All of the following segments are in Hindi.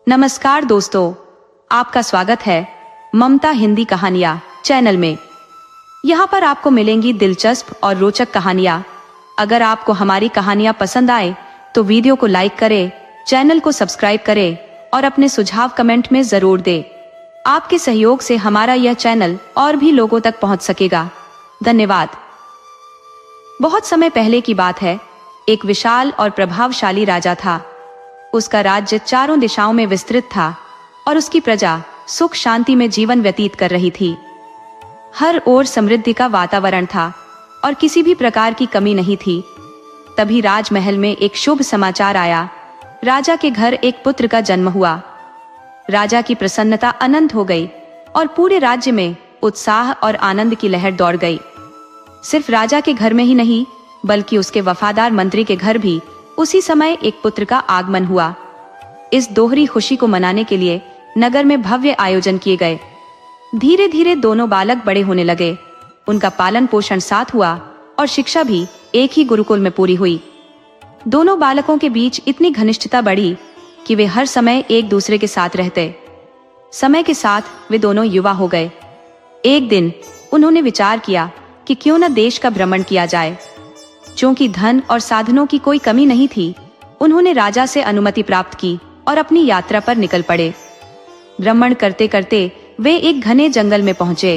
नमस्कार दोस्तों, आपका स्वागत है ममता हिंदी कहानियां चैनल में। यहाँ पर आपको मिलेंगी दिलचस्प और रोचक कहानियां। अगर आपको हमारी कहानियां पसंद आए तो वीडियो को लाइक करें, चैनल को सब्सक्राइब करें और अपने सुझाव कमेंट में जरूर दें। आपके सहयोग से हमारा यह चैनल और भी लोगों तक पहुंच सकेगा। धन्यवाद। बहुत समय पहले की बात है। एक विशाल और प्रभावशाली राजा था। उसका राज्य चारों दिशाओं में विस्तृत था और उसकी प्रजा सुख शांति में जीवन व्यतीत कर रही थी। हर ओर समृद्धि का वातावरण था और किसी भी प्रकार की कमी नहीं थी। तभी राजमहल में एक शुभ समाचार आया। राजा के घर एक पुत्र का जन्म हुआ। राजा की प्रसन्नता अनंत हो गई और पूरे राज्य में उत्साह और आनंद की लहर दौड़ गई। सिर्फ राजा के घर में ही नहीं, बल्कि उसके वफादार मंत्री के घर भी उसी समय एक पुत्र का आगमन हुआ। इस दोहरी खुशी को मनाने के लिए नगर में भव्य आयोजन किए गए। धीरे धीरे दोनों बालक बड़े होने लगे। उनका पालन पोषण साथ हुआ और शिक्षा भी एक ही गुरुकुल में पूरी हुई। दोनों बालकों के बीच इतनी घनिष्ठता बढ़ी कि वे हर समय एक दूसरे के साथ रहते। समय के साथ वे दोनों युवा हो गए। एक दिन उन्होंने विचार किया कि क्यों न देश का भ्रमण किया जाए। क्योंकि धन और साधनों की कोई कमी नहीं थी, उन्होंने राजा से अनुमति प्राप्त की और अपनी यात्रा पर निकल पड़े। भ्रमण करते करते वे एक घने जंगल में पहुंचे।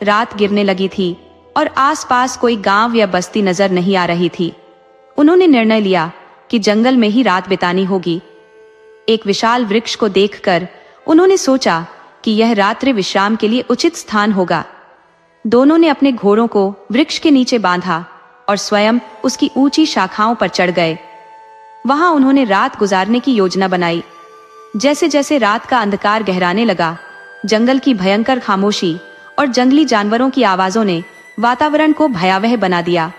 रात गिरने लगी थी और आसपास कोई गांव या बस्ती नजर नहीं आ रही थी। उन्होंने निर्णय लिया कि जंगल में ही रात बितानी होगी। एक विशाल वृक्ष को देखकर उन्होंने सोचा कि यह रात्रि विश्राम के लिए उचित स्थान होगा। दोनों ने अपने घोड़ों को वृक्ष के नीचे बांधा और स्वयं उसकी ऊंची शाखाओं पर चढ़ गए। वहां उन्होंने रात गुजारने की योजना बनाई। जैसे जैसे रात का अंधकार गहराने लगा, जंगल की भयंकर खामोशी और जंगली जानवरों की आवाजों ने वातावरण को भयावह बना दिया।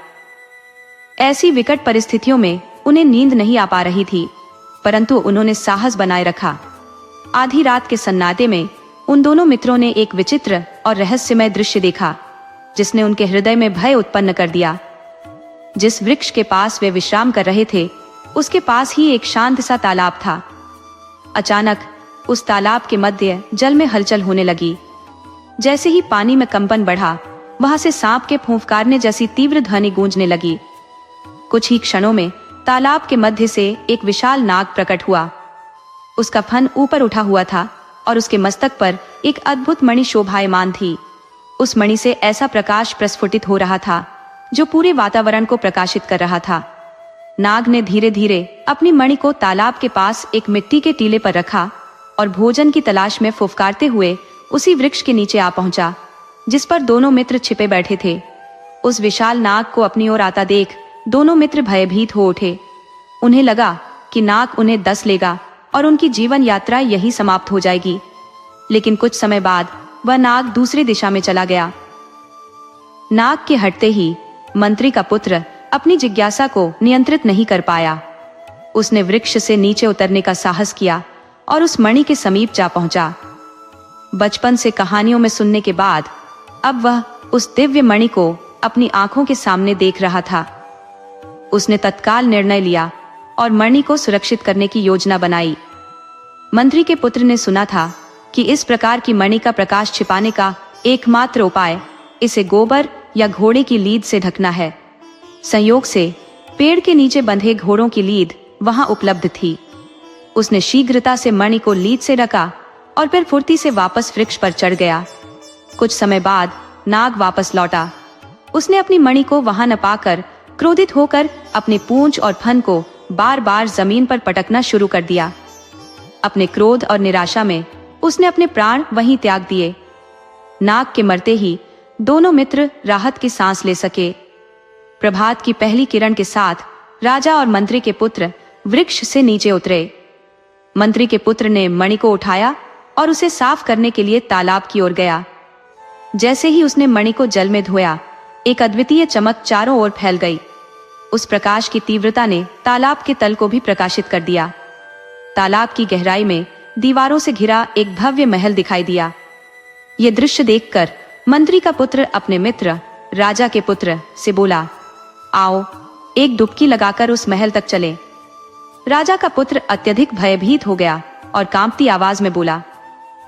ऐसी विकट परिस्थितियों में उन्हें नींद नहीं आ पा रही थी, परंतु उन्होंने साहस बनाए रखा। आधी रात के सन्नाटे में उन दोनों मित्रों ने एक विचित्र और रहस्यमय दृश्य देखा, जिसने उनके हृदय में भय उत्पन्न कर दिया। जिस वृक्ष के पास वे विश्राम कर रहे थे, उसके पास ही एक शांत सा तालाब था। अचानक उस तालाब के मध्य जल में हलचल होने लगी। जैसे ही पानी में कंपन बढ़ा, वहां से सांप के फूंफकारने जैसी तीव्र ध्वनि गूंजने लगी। कुछ ही क्षणों में तालाब के मध्य से एक विशाल नाग प्रकट हुआ। उसका फन ऊपर उठा हुआ था और उसके मस्तक पर एक अद्भुत मणि शोभायमान थी। उस मणि से ऐसा प्रकाश प्रस्फुटित हो रहा था जो पूरे वातावरण को प्रकाशित कर रहा था। नाग ने धीरे धीरे अपनी मणि को तालाब के पास एक मिट्टी के टीले पर रखा और भोजन की तलाश में फुफकारते हुए उसी वृक्ष के नीचे आ पहुंचा, जिस पर दोनों मित्र छिपे बैठे थे। उस विशाल नाग को अपनी ओर आता देख दोनों मित्र भयभीत हो उठे। उन्हें लगा कि नाग उन्हें डस लेगा और उनकी जीवन यात्रा यही समाप्त हो जाएगी। लेकिन कुछ समय बाद वह नाग दूसरी दिशा में चला गया। नाग के हटते ही मंत्री का पुत्र अपनी जिज्ञासा को नियंत्रित नहीं कर पाया। उसने वृक्ष से नीचे उतरने का साहस किया और उस मणि के समीप जा पहुंचा। बचपन से कहानियों में सुनने के बाद अब वह उस दिव्य मणि को अपनी आंखों के सामने देख रहा था। उसने तत्काल निर्णय लिया और मणि को सुरक्षित करने की योजना बनाई। मंत्री के पुत्र ने सुना था कि इस प्रकार की मणि का प्रकाश छिपाने का एकमात्र उपाय इसे गोबर या घोड़े की लीद से ढकना है। संयोग से पेड़ के नीचे बंधे घोड़ों की लीद वहां उपलब्ध थी। उसने शीघ्रता से मणि को लीद से ढका और फिर फुर्ती से वापस वृक्ष पर चढ़ गया। कुछ समय बाद नाग वापस लौटा। उसने अपनी मणि को वहां न पाकर क्रोधित होकर अपनी पूंछ और फन को बार बार जमीन पर पटकना शुरू कर दिया। अपने क्रोध और निराशा में उसने अपने प्राण वहीं त्याग दिए। नाग के मरते ही दोनों मित्र राहत की सांस ले सके। प्रभात की पहली किरण के साथ राजा और मंत्री के पुत्र वृक्ष से नीचे उतरे। मंत्री के पुत्र ने मणि को उठाया और उसे साफ करने के लिए तालाब की ओर गया। जैसे ही उसने मणि को जल में धोया, एक अद्वितीय चमक चारों ओर फैल गई। उस प्रकाश की तीव्रता ने तालाब के तल को भी प्रकाशित कर दिया। तालाब की गहराई में दीवारों से घिरा एक भव्य महल दिखाई दिया। यह दृश्य देखकर मंत्री का पुत्र अपने मित्र राजा के पुत्र से बोला, आओ एक डुबकी लगाकर उस महल तक चले। राजा का पुत्र अत्यधिक भयभीत हो गया और कांपती आवाज में बोला,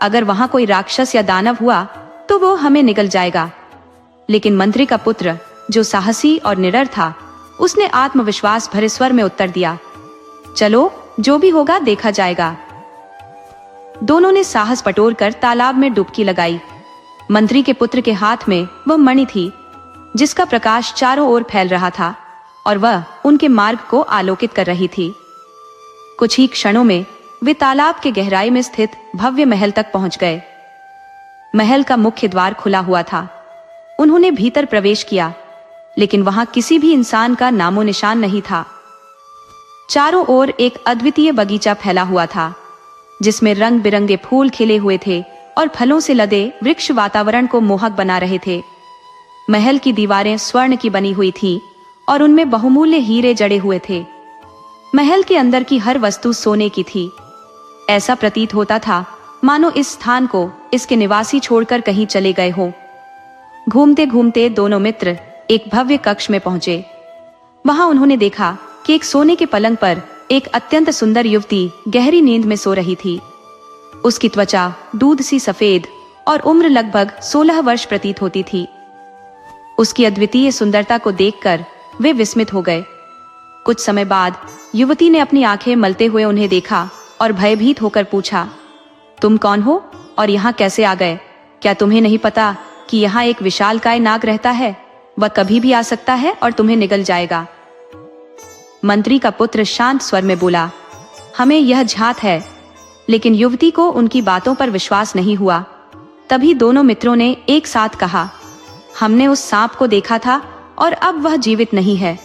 अगर वहां कोई राक्षस या दानव हुआ तो वो हमें निगल जाएगा। लेकिन मंत्री का पुत्र, जो साहसी और निडर था, उसने आत्मविश्वास भरे स्वर में उत्तर दिया, चलो, जो भी होगा देखा जाएगा। दोनों ने साहस बटोरकर तालाब में डुबकी लगाई। मंत्री के पुत्र के हाथ में वह मणि थी, जिसका प्रकाश चारों ओर फैल रहा था और वह उनके मार्ग को आलोकित कर रही थी। कुछ ही क्षणों में वे तालाब के गहराई में स्थित भव्य महल तक पहुंच गए। महल का मुख्य द्वार खुला हुआ था। उन्होंने भीतर प्रवेश किया, लेकिन वहां किसी भी इंसान का नामो निशान नहीं था। चारों ओर एक अद्वितीय बगीचा फैला हुआ था, जिसमें रंग बिरंगे फूल खिले हुए थे और फलों से लदे वृक्ष वातावरण को मोहक बना रहे थे। महल की दीवारें स्वर्ण की बनी हुई थी और उनमें बहुमूल्य हीरे जड़े हुए थे। महल के अंदर की हर वस्तु सोने की थी। ऐसा प्रतीत होता था मानो इस स्थान को इसके निवासी छोड़कर कहीं चले गए हों। घूमते घूमते दोनों मित्र एक भव्य कक्ष में पहुंचे। वहां उन्होंने देखा कि एक सोने के पलंग पर एक अत्यंत सुंदर युवती गहरी नींद में सो रही थी। उसकी त्वचा दूध सी सफेद और उम्र लगभग 16 वर्ष प्रतीत होती थी। उसकी अद्वितीय सुंदरता को देखकर वे विस्मित हो गए। कुछ समय बाद युवती ने अपनी आंखें मलते हुए उन्हें देखा और भयभीत होकर पूछा, तुम कौन हो और यहाँ कैसे आ गए? क्या तुम्हें नहीं पता कि यहाँ एक विशालकाय नाग रहता है? वह कभी भी आ सकता है और तुम्हें निगल जाएगा। मंत्री का पुत्र शांत स्वर में बोला, हमें यह झात है। लेकिन युवती को उनकी बातों पर विश्वास नहीं हुआ। तभी दोनों मित्रों ने एक साथ कहा, हमने उस सांप को देखा था और अब वह जीवित नहीं है।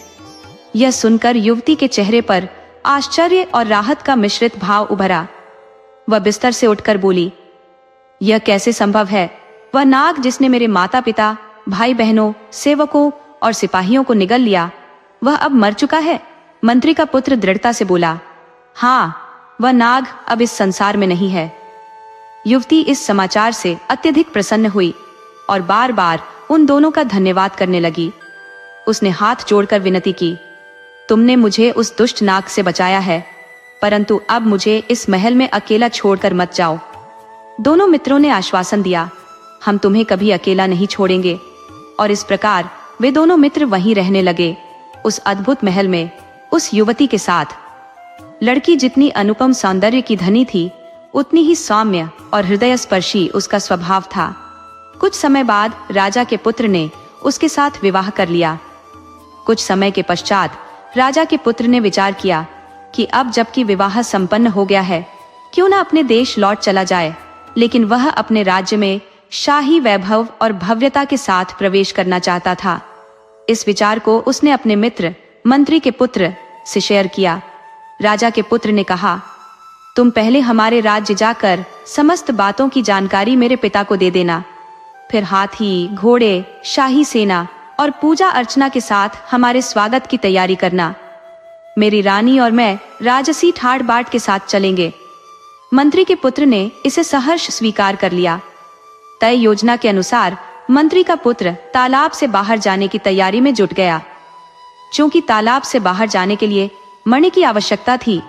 यह सुनकर युवती के चेहरे पर आश्चर्य और राहत का मिश्रित भाव उभरा। वह बिस्तर से उठकर बोली, यह कैसे संभव है? वह नाग जिसने मेरे माता पिता, भाई बहनों, सेवकों और सिपाहियों को निगल लिया, वह अब मर चुका है। मंत्री का पुत्र दृढ़ता से बोला, हाँ, वह नाग अब इस संसार में नहीं है। युवती इस समाचार से अत्यधिक प्रसन्न हुई और बार बार उन दोनों का धन्यवाद करने लगी। उसने हाथ जोड़कर विनती की, तुमने मुझे उस दुष्ट नाग से बचाया है, परंतु अब मुझे इस महल में अकेला छोड़कर मत जाओ। दोनों मित्रों ने आश्वासन दिया, हम तुम्हें कभी अकेला नहीं छोड़ेंगे। और इस प्रकार वे दोनों मित्र वहीं रहने लगे, उस अद्भुत महल में, उस युवती के साथ। लड़की जितनी अनुपम सौंदर्य की धनी थी, उतनी ही सौम्य और हृदय स्पर्शी उसका स्वभाव था। कुछ समय बाद राजा के पुत्र ने उसके साथ विवाह कर लिया। कुछ समय के पश्चात राजा के पुत्र ने विचार किया कि अब जबकि विवाह संपन्न हो गया है, क्यों न अपने देश लौट चला जाए। लेकिन वह अपने राज्य में शाही वैभव और भव्यता के साथ प्रवेश करना चाहता था। इस विचार को उसने अपने मित्र मंत्री के पुत्र से शेयर किया। राजा के पुत्र ने कहा, तुम पहले हमारे राज्य जाकर समस्त बातों की जानकारी मेरे पिता को दे देना। फिर हाथी, घोड़े, शाही सेना और पूजा अर्चना के साथ हमारे स्वागत की तैयारी करना। मेरी रानी और मैं राजसी ठाड़ बाट के साथ चलेंगे। मंत्री के पुत्र ने इसे सहर्ष स्वीकार कर लिया। तय योजना के अनुसार मंत्री का पुत्र तालाब से बाहर जाने की तैयारी में जुट गया। क्योंकि तालाब से बाहर जाने के लिए मणि की आवश्यकता थी,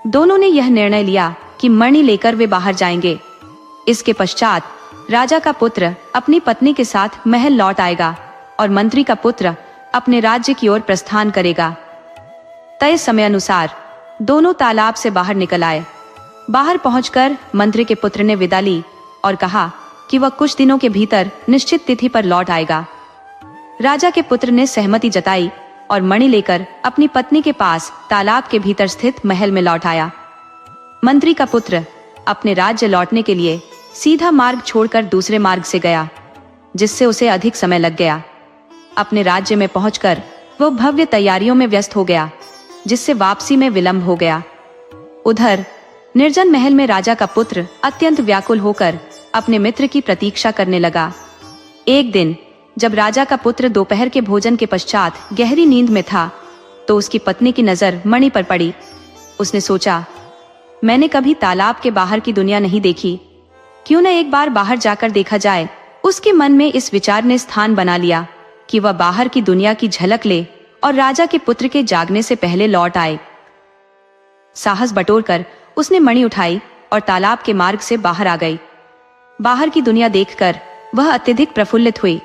दोनों ने यह निर्णय लिया कि मणि लेकर वे बाहर जाएंगे। इसके पश्चात राजा का पुत्र अपनी पत्नी के साथ महल लौट आएगा और मंत्री का पुत्र अपने राज्य की ओर प्रस्थान करेगा। तय समय अनुसार दोनों तालाब से बाहर निकल आए। बाहर पहुंचकर मंत्री के पुत्र ने विदा ली और कहा कि वह कुछ दिनों के भीतर निश्चित तिथि पर लौट आएगा। राजा के पुत्र ने सहमति जताई और मणि लेकर अपनी पत्नी के पास तालाब के भीतर स्थित महल में लौट आया। मंत्री का पुत्र अपने राज्य लौटने के लिए सीधा मार्ग छोड़कर दूसरे मार्ग से गया, जिससे उसे अधिक समय लग गया। अपने राज्य में पहुंचकर वह भव्य तैयारियों में व्यस्त हो गया, जिससे वापसी में विलंब हो गया। उधर निर्जन महल में राजा का पुत्र अत्यंत व्याकुल होकर अपने मित्र की प्रतीक्षा करने लगा। एक दिन जब राजा का पुत्र दोपहर के भोजन के पश्चात गहरी नींद में था, तो उसकी पत्नी की नजर मणि पर पड़ी। उसने सोचा, मैंने कभी तालाब के बाहर की दुनिया नहीं देखी, क्यों न एक बार बाहर जाकर देखा जाए। उसके मन में इस विचार ने स्थान बना लिया कि वह बाहर की दुनिया की झलक ले और राजा के पुत्र के जागने से पहले लौट आए। साहस बटोरकर उसने मणि उठाई और तालाब के मार्ग से बाहर आ गई। बाहर की दुनिया देखकर वह अत्यधिक प्रफुल्लित हुई।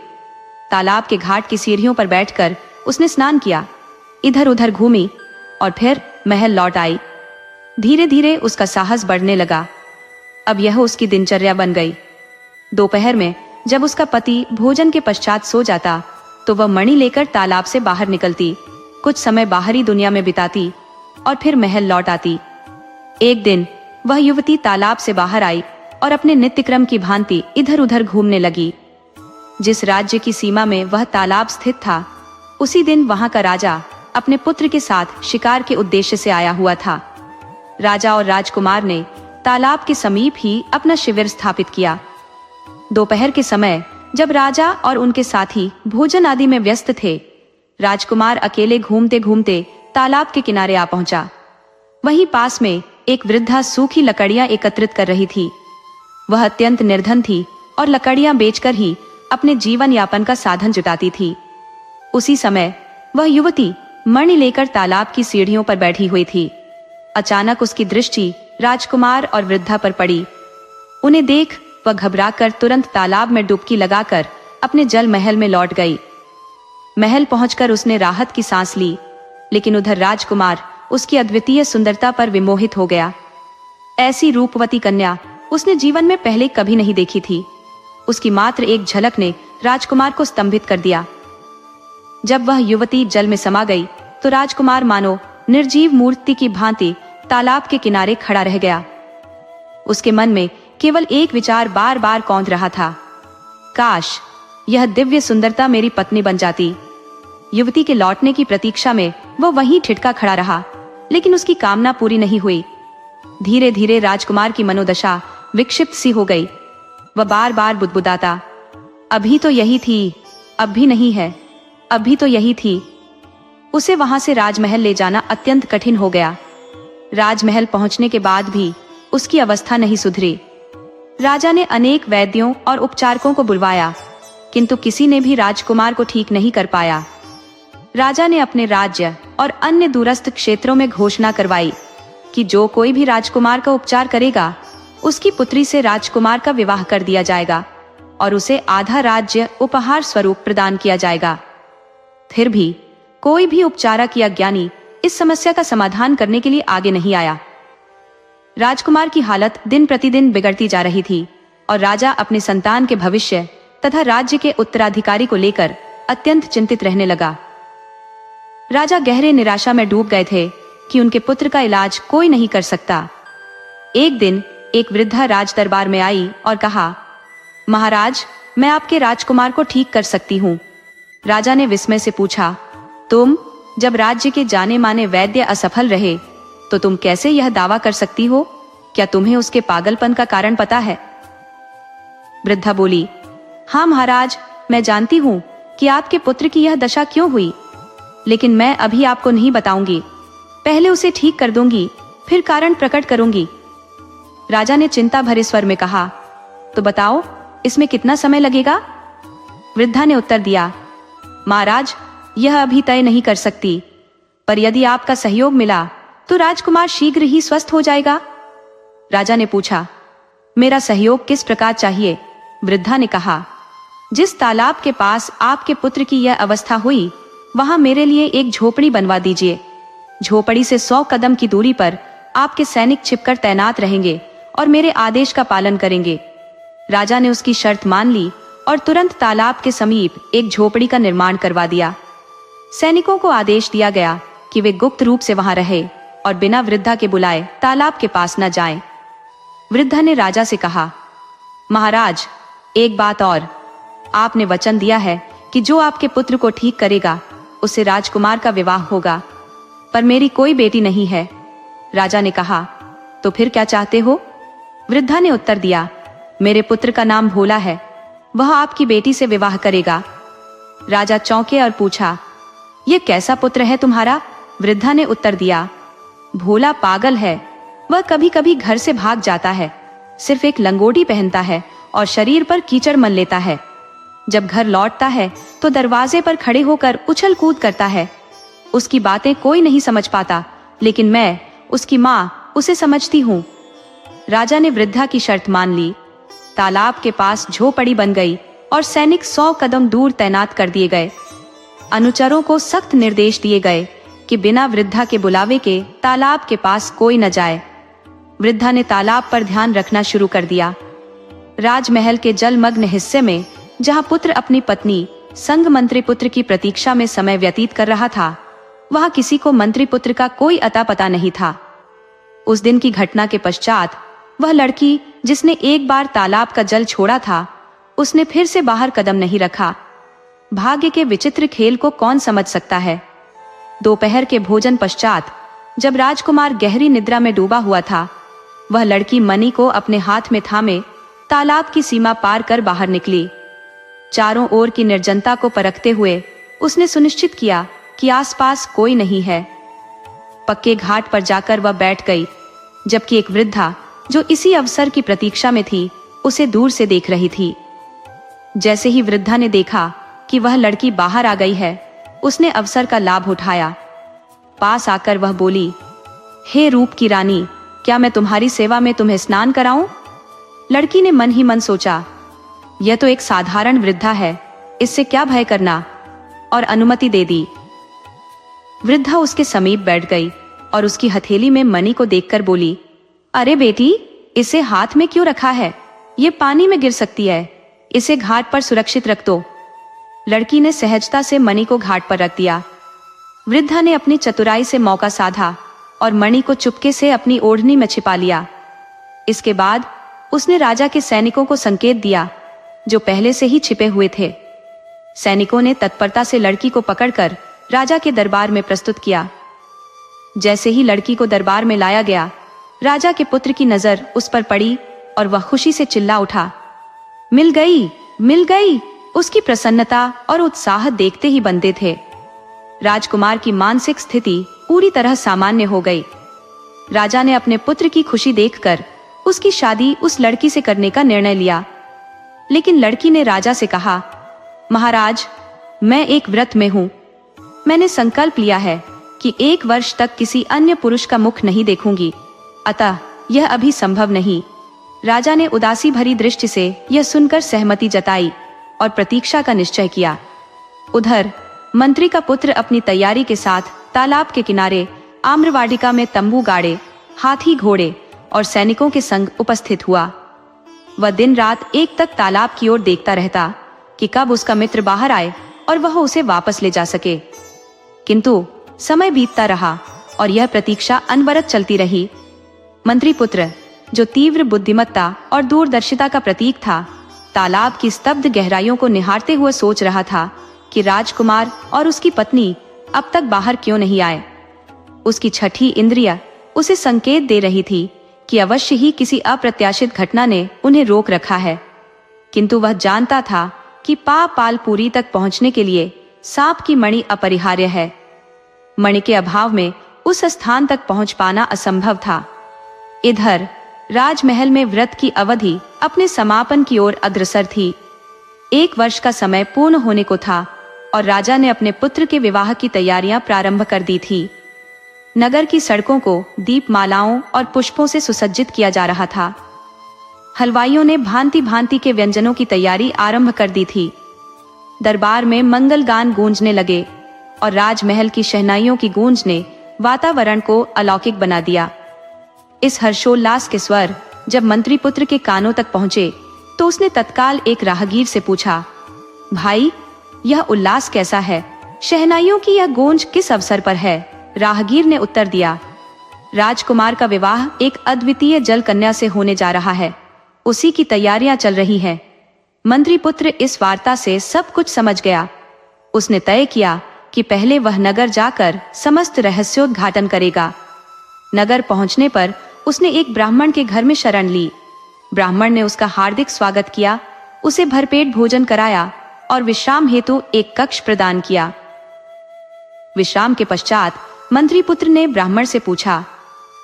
तालाब के घाट की सीढ़ियों पर बैठकर उसने स्नान किया, इधर उधर घूमी और फिर महल लौट आई। धीरे धीरे उसका साहस बढ़ने लगा। अब यह उसकी दिनचर्या बन गई। दोपहर में जब उसका पति भोजन के पश्चात सो जाता तो वह मणि लेकर तालाब से बाहर निकलती, कुछ समय बाहरी दुनिया में बिताती और फिर महल लौट आती। एक दिन वह युवती तालाब से बाहर आई और अपने नित्यक्रम की भांति इधर उधर घूमने लगी। जिस राज्य की सीमा में वह तालाब स्थित था, उसी दिन वहां का राजा अपने पुत्र के साथ शिकार के उद्देश्य से आया हुआ था। राजा और राजकुमार ने तालाब के समीप ही अपना शिविर स्थापित किया। दोपहर के समय जब राजा और उनके साथी भोजन आदि में व्यस्त थे, राजकुमार अकेले घूमते घूमते तालाब के किनारे आ पहुंचा। वहीं पास में एक वृद्धा सूखी लकड़ियां एकत्रित कर रही थी। वह अत्यंत निर्धन थी और लकड़ियां बेचकर ही अपने जीवन यापन का साधन जुटाती थी। उसी समय वह युवती मणि लेकर तालाब की सीढ़ियों पर बैठी हुई थी। अचानक उसकी दृष्टि राजकुमार और वृद्धा पर पड़ी। उन्हें देख वह घबराकर तुरंत तालाब में डुबकी लगाकर अपने जल महल में लौट गई। महल पहुंचकर उसने राहत की सांस ली, लेकिन उधर राजकुमार उसकी अद्वितीय सुंदरता पर विमोहित हो गया। ऐसी रूपवती कन्या उसने जीवन में पहले कभी नहीं देखी थी। उसकी मात्र एक झलक ने राजकुमार को स्तंभित कर दिया। जब वह युवती जल में समा गई तो राजकुमार मानो निर्जीव मूर्ति की भांति तालाब के किनारे खड़ा रह गया। उसके मन में केवल एक विचार बार बार कौंध रहा था, काश यह दिव्य सुंदरता मेरी पत्नी बन जाती। युवती के लौटने की प्रतीक्षा में वह वहीं ठिठका खड़ा रहा, लेकिन उसकी कामना पूरी नहीं हुई। धीरे धीरे राजकुमार की मनोदशा विक्षिप्त सी हो गई। वह बार बार बुदबुदाता, अभी तो यही थी, अब भी नहीं है, अभी तो यही थी। उसे वहां से राजमहल ले जाना अत्यंत कठिन हो गया। राजमहल पहुंचने के बाद भी उसकी अवस्था नहीं सुधरी। राजा ने अनेक वैद्यों और उपचारकों को बुलवाया, किंतु किसी ने भी राजकुमार को ठीक नहीं कर पाया। राजा ने अपने राज्य और अन्य दूरस्थ क्षेत्रों में घोषणा करवाई कि जो कोई भी राजकुमार का उपचार करेगा, उसकी पुत्री से राजकुमार का विवाह कर दिया जाएगा और उसे आधा राज्य उपहार स्वरूप प्रदान किया जाएगा। फिर भी कोई भी उपचारक या ज्ञानी इस समस्या का समाधान करने के लिए आगे नहीं आया। राजकुमार की हालत दिन प्रतिदिन बिगड़ती जा रही थी और राजा अपने संतान के भविष्य तथा राज्य के उत्तराधिकारी को लेकर अत्यंत चिंतित रहने लगा। राजा गहरे निराशा में डूब गए थे कि उनके पुत्र का इलाज कोई नहीं कर सकता। एक दिन एक वृद्धा राज दरबार में आई और कहा, महाराज, मैं आपके राजकुमार को ठीक कर सकती हूँ। राजा ने विस्मय से पूछा, तुम? जब राज्य के जाने माने वैद्य असफल रहे तो तुम कैसे यह दावा कर सकती हो? क्या तुम्हें उसके पागलपन का कारण पता है? वृद्धा बोली, हाँ महाराज, मैं जानती हूँ कि आपके पुत्र की यह दशा क्यों हुई, लेकिन मैं अभी आपको नहीं बताऊंगी। पहले उसे ठीक कर दूंगी, फिर कारण प्रकट करूंगी। राजा ने चिंता भरे स्वर में कहा, तो बताओ, इसमें कितना समय लगेगा? वृद्धा ने उत्तर दिया, महाराज, यह अभी तय नहीं कर सकती, पर यदि आपका सहयोग मिला तो राजकुमार शीघ्र ही स्वस्थ हो जाएगा। राजा ने पूछा, मेरा सहयोग किस प्रकार चाहिए? वृद्धा ने कहा, जिस तालाब के पास आपके पुत्र की यह अवस्था हुई, वहां मेरे लिए एक झोपड़ी बनवा दीजिए। झोपड़ी से 100 कदम की दूरी पर आपके सैनिक छिपकर तैनात रहेंगे और मेरे आदेश का पालन करेंगे। राजा ने उसकी शर्त मान ली और तुरंत तालाब के समीप एक झोपड़ी का निर्माण करवा दिया। सैनिकों को आदेश दिया गया कि वे गुप्त रूप से वहां रहे और बिना वृद्धा के बुलाए तालाब के पास न जाएं। वृद्धा ने राजा से कहा, महाराज, एक बात और, आपने वचन दिया है कि जो आपके पुत्र को ठीक करेगा उससे राजकुमार का विवाह होगा, पर मेरी कोई बेटी नहीं है। राजा ने कहा, तो फिर क्या चाहते हो? वृद्धा ने उत्तर दिया, मेरे पुत्र का नाम भोला है, वह आपकी बेटी से विवाह करेगा। राजा चौंके और पूछा, यह कैसा पुत्र है तुम्हारा? वृद्धा ने उत्तर दिया, भोला पागल है, वह कभी कभी घर से भाग जाता है, सिर्फ एक लंगोटी पहनता है और शरीर पर कीचड़ मल लेता है। जब घर लौटता है तो दरवाजे पर खड़े होकर उछल कूद करता है। उसकी बातें कोई नहीं समझ पाता, लेकिन मैं, उसकी माँ, उसे समझती हूँ। राजा ने वृद्धा की शर्त मान ली। तालाब के पास झोपड़ी बन गई और सैनिक 100 कदम दूर तैनात कर दिए गए। अनुचरों को सख्त निर्देश दिए गए कि बिना वृद्धा के बुलावे के तालाब के पास कोई न जाए। वृद्धा ने तालाब पर ध्यान रखना शुरू कर दिया। राजमहल के जलमग्न हिस्से में, जहां पुत्र अपनी पत्नी संग मंत्री पुत्र की प्रतीक्षा में समय व्यतीत कर रहा था, वहां किसी को मंत्री पुत्र का कोई अता पता नहीं था। उस दिन की घटना के पश्चात वह लड़की जिसने एक बार तालाब का जल छोड़ा था, उसने फिर से बाहर कदम नहीं रखा। भाग्य के विचित्र खेल को कौन समझ सकता है। दोपहर के भोजन पश्चात जब राजकुमार गहरी निद्रा में डूबा हुआ था, वह लड़की मणि को अपने हाथ में थामे तालाब की सीमा पार कर बाहर निकली। चारों ओर की निर्जनता को परखते हुए उसने सुनिश्चित किया कि आसपास कोई नहीं है। पक्के घाट पर जाकर वह बैठ गई, जबकि एक वृद्धा जो इसी अवसर की प्रतीक्षा में थी, उसे दूर से देख रही थी। जैसे ही वृद्धा ने देखा कि वह लड़की बाहर आ गई है, उसने अवसर का लाभ उठाया। पास आकर वह बोली, हे रूप की रानी, क्या मैं तुम्हारी सेवा में तुम्हें स्नान कराऊं? लड़की ने मन ही मन सोचा, यह तो एक साधारण वृद्धा है, इससे क्या भय करना, और अनुमति दे दी। वृद्धा उसके समीप बैठ गई और उसकी हथेली में मणि को देखकर बोली, अरे बेटी, इसे हाथ में क्यों रखा है? ये पानी में गिर सकती है, इसे घाट पर सुरक्षित रख दो। लड़की ने सहजता से मणि को घाट पर रख दिया। वृद्धा ने अपनी चतुराई से मौका साधा और मणि को चुपके से अपनी ओढ़नी में छिपा लिया। इसके बाद उसने राजा के सैनिकों को संकेत दिया, जो पहले से ही छिपे हुए थे। सैनिकों ने तत्परता से लड़की को पकड़कर राजा के दरबार में प्रस्तुत किया। जैसे ही लड़की को दरबार में लाया गया, राजा के पुत्र की नजर उस पर पड़ी और वह खुशी से चिल्ला उठा, मिल गई, मिल गई। उसकी प्रसन्नता और उत्साह देखते ही बनते थे। राजकुमार की मानसिक स्थिति पूरी तरह सामान्य हो गई। राजा ने अपने पुत्र की खुशी देखकर उसकी शादी उस लड़की से करने का निर्णय लिया। लेकिन लड़की ने राजा से कहा, महाराज, मैं एक व्रत में हूं। मैंने संकल्प लिया है कि 1 वर्ष तक किसी अन्य पुरुष का मुख नहीं देखूंगी, अतः यह अभी संभव नहीं। राजा ने उदासी भरी दृष्टि से यह सुनकर सहमति जताई और प्रतीक्षा का निश्चय किया। उधर मंत्री का पुत्र अपनी तैयारी के साथ तालाब के किनारे आम्रवाटिका में तंबू गाड़े, हाथी घोड़े और सैनिकों के संग उपस्थित हुआ। वह दिन रात एक तक तालाब की ओर देखता रहता कि कब उसका मित्र बाहर आए और वह उसे वापस ले जा सके। किंतु समय बीतता रहा और यह प्रतीक्षा अनवरत चलती रही। मंत्री पुत्र, जो तीव्र बुद्धिमत्ता और दूरदर्शिता का प्रतीक था, तालाब की स्तब्ध गहराइयों को निहारते हुए सोच रहा था कि राजकुमार और उसकी पत्नी अब तक बाहर क्यों नहीं आए। उसकी छठी इंद्रिय उसे संकेत दे रही थी कि अवश्य ही किसी अप्रत्याशित घटना ने उन्हें रोक रखा है। किंतु वह जानता था कि पालपुरी तक पहुंचने के लिए सांप की मणि अपरिहार्य है। मणि के अभाव में उस स्थान तक पहुंच पाना असंभव था। इधर राजमहल में व्रत की अवधि अपने समापन की ओर अग्रसर थी। 1 वर्ष का समय पूर्ण होने को था और राजा ने अपने पुत्र के विवाह की तैयारियां प्रारंभ कर दी थी। नगर की सड़कों को दीपमालाओं और पुष्पों से सुसज्जित किया जा रहा था। हलवाइयों ने भांति भांति के व्यंजनों की तैयारी आरंभ कर दी थी। दरबार में मंगल गान गूंजने लगे और राजमहल की शहनाइयों की गूंज ने वातावरण को अलौकिक बना दिया। इस हर्षोल्लास के स्वर जब मंत्री पुत्र के कानों तक पहुंचे तो उसने तत्काल एक राहगीर से पूछा, भाई, यह उल्लास कैसा है? शहनाइयों की यह गूंज किस अवसर पर है? राहगीर ने उत्तर दिया, राजकुमार का विवाह एक अद्वितीय जल कन्या से होने जा रहा है, उसी की तैयारियां चल रही हैं। मंत्री पुत्र इस वार्ता से सब कुछ समझ गया। उसने तय किया कि पहले वह नगर जाकर समस्त रहस्योद्घाटन करेगा। नगर पहुंचने पर उसने एक ब्राह्मण के घर में शरण ली। ब्राह्मण ने उसका हार्दिक स्वागत किया, उसे भरपेट भोजन कराया और विश्राम हेतु एक कक्ष प्रदान किया। विश्राम के पश्चात मंत्री पुत्र ने ब्राह्मण से पूछा,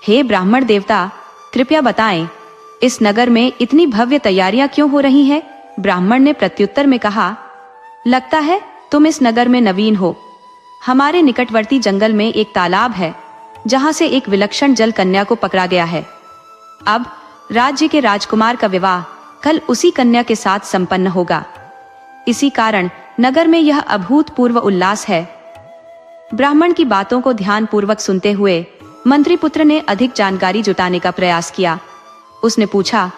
हे ब्राह्मण देवता, कृपया बताएं, इस नगर में इतनी भव्य तैयारियां क्यों हो रही हैं? ब्राह्मण ने प्रत्युत्तर में कहा, लगता है तुम इस नगर में नवीन हो। हमारे निकटवर्ती जंगल में एक तालाब है जहां से एक विलक्षण जल कन्या को पकड़ा गया है। अब राज्य के राजकुमार का विवाह कल उसी कन्या के साथ संपन्न होगा। इसी कारण नगर में यह अभूतपूर्व उल्लास है। ब्राह्मण की बातों को ध्यान पूर्वक सुनते हुए मंत्रीपुत्र ने अधिक जानकारी जुटाने का प्रयास किया। उसने पूछा,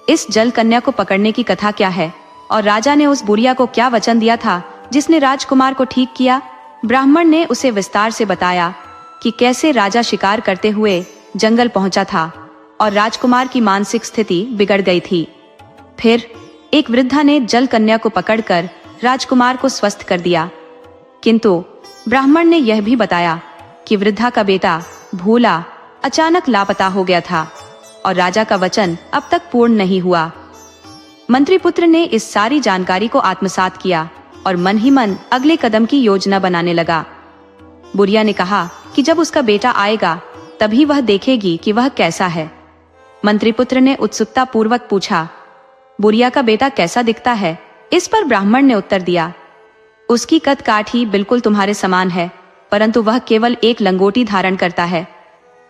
इस जल कन्या को पकड़ने की कथा क्या है और राजा ने उस बुढ़िया को क्या वचन दिया था जिसने राजकुमार को ठीक किया? ब्राह्मण ने उसे विस्तार से बताया कि कैसे राजा शिकार करते हुए जंगल पहुंचा था और राजकुमार की मानसिक स्थिति बिगड़ गई थी। फिर एक वृद्धा ने जल कन्या को पकड़कर राजकुमार को स्वस्थ कर दिया। किंतु ब्राह्मण ने यह भी बताया कि वृद्धा का बेटा भोला अचानक लापता हो गया था और राजा का वचन अब तक पूर्ण नहीं हुआ। मंत्रीपुत्र ने इस सारी जानकारी को आत्मसात किया और मन ही मन अगले कदम की योजना बनाने लगा। बुढ़िया ने कहा कि जब उसका बेटा आएगा तभी वह देखेगी कि वह कैसा है। मंत्रीपुत्र ने उत्सुकता पूर्वक पूछा, बुढ़िया का बेटा कैसा दिखता है? इस पर ब्राह्मण ने उत्तर दिया, उसकी कद काठी बिल्कुल तुम्हारे समान है, परंतु वह केवल एक लंगोटी धारण करता है।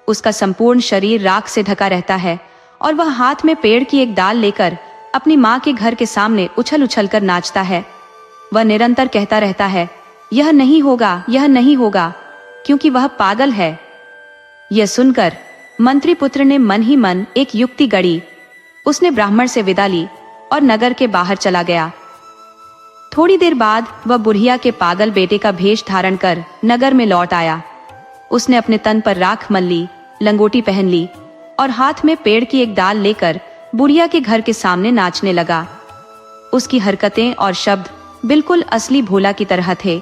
उसका संपूर्ण शरीर राख से ढका रहता है और वह हाथ में पेड़ की एक डाल लेकर अपनी माँ के घर के सामने उछल उछल कर नाचता है। वह निरंतर कहता रहता है, यह नहीं होगा, यह नहीं होगा, क्योंकि वह पागल है। यह सुनकर मंत्रीपुत्र ने मन ही मन एक युक्ति गढ़ी। उसने ब्राह्मण से विदा ली और नगर के बाहर चला गया। थोड़ी देर बाद वह बुढ़िया के पागल बेटे का भेष धारण कर नगर में लौट आया। उसने अपने तन पर राख मल ली, लंगोटी पहन ली और हाथ में पेड़ की एक डाल लेकर बुढ़िया के घर के सामने नाचने लगा। उसकी हरकतें और शब्द बिल्कुल असली भोला की तरह थे।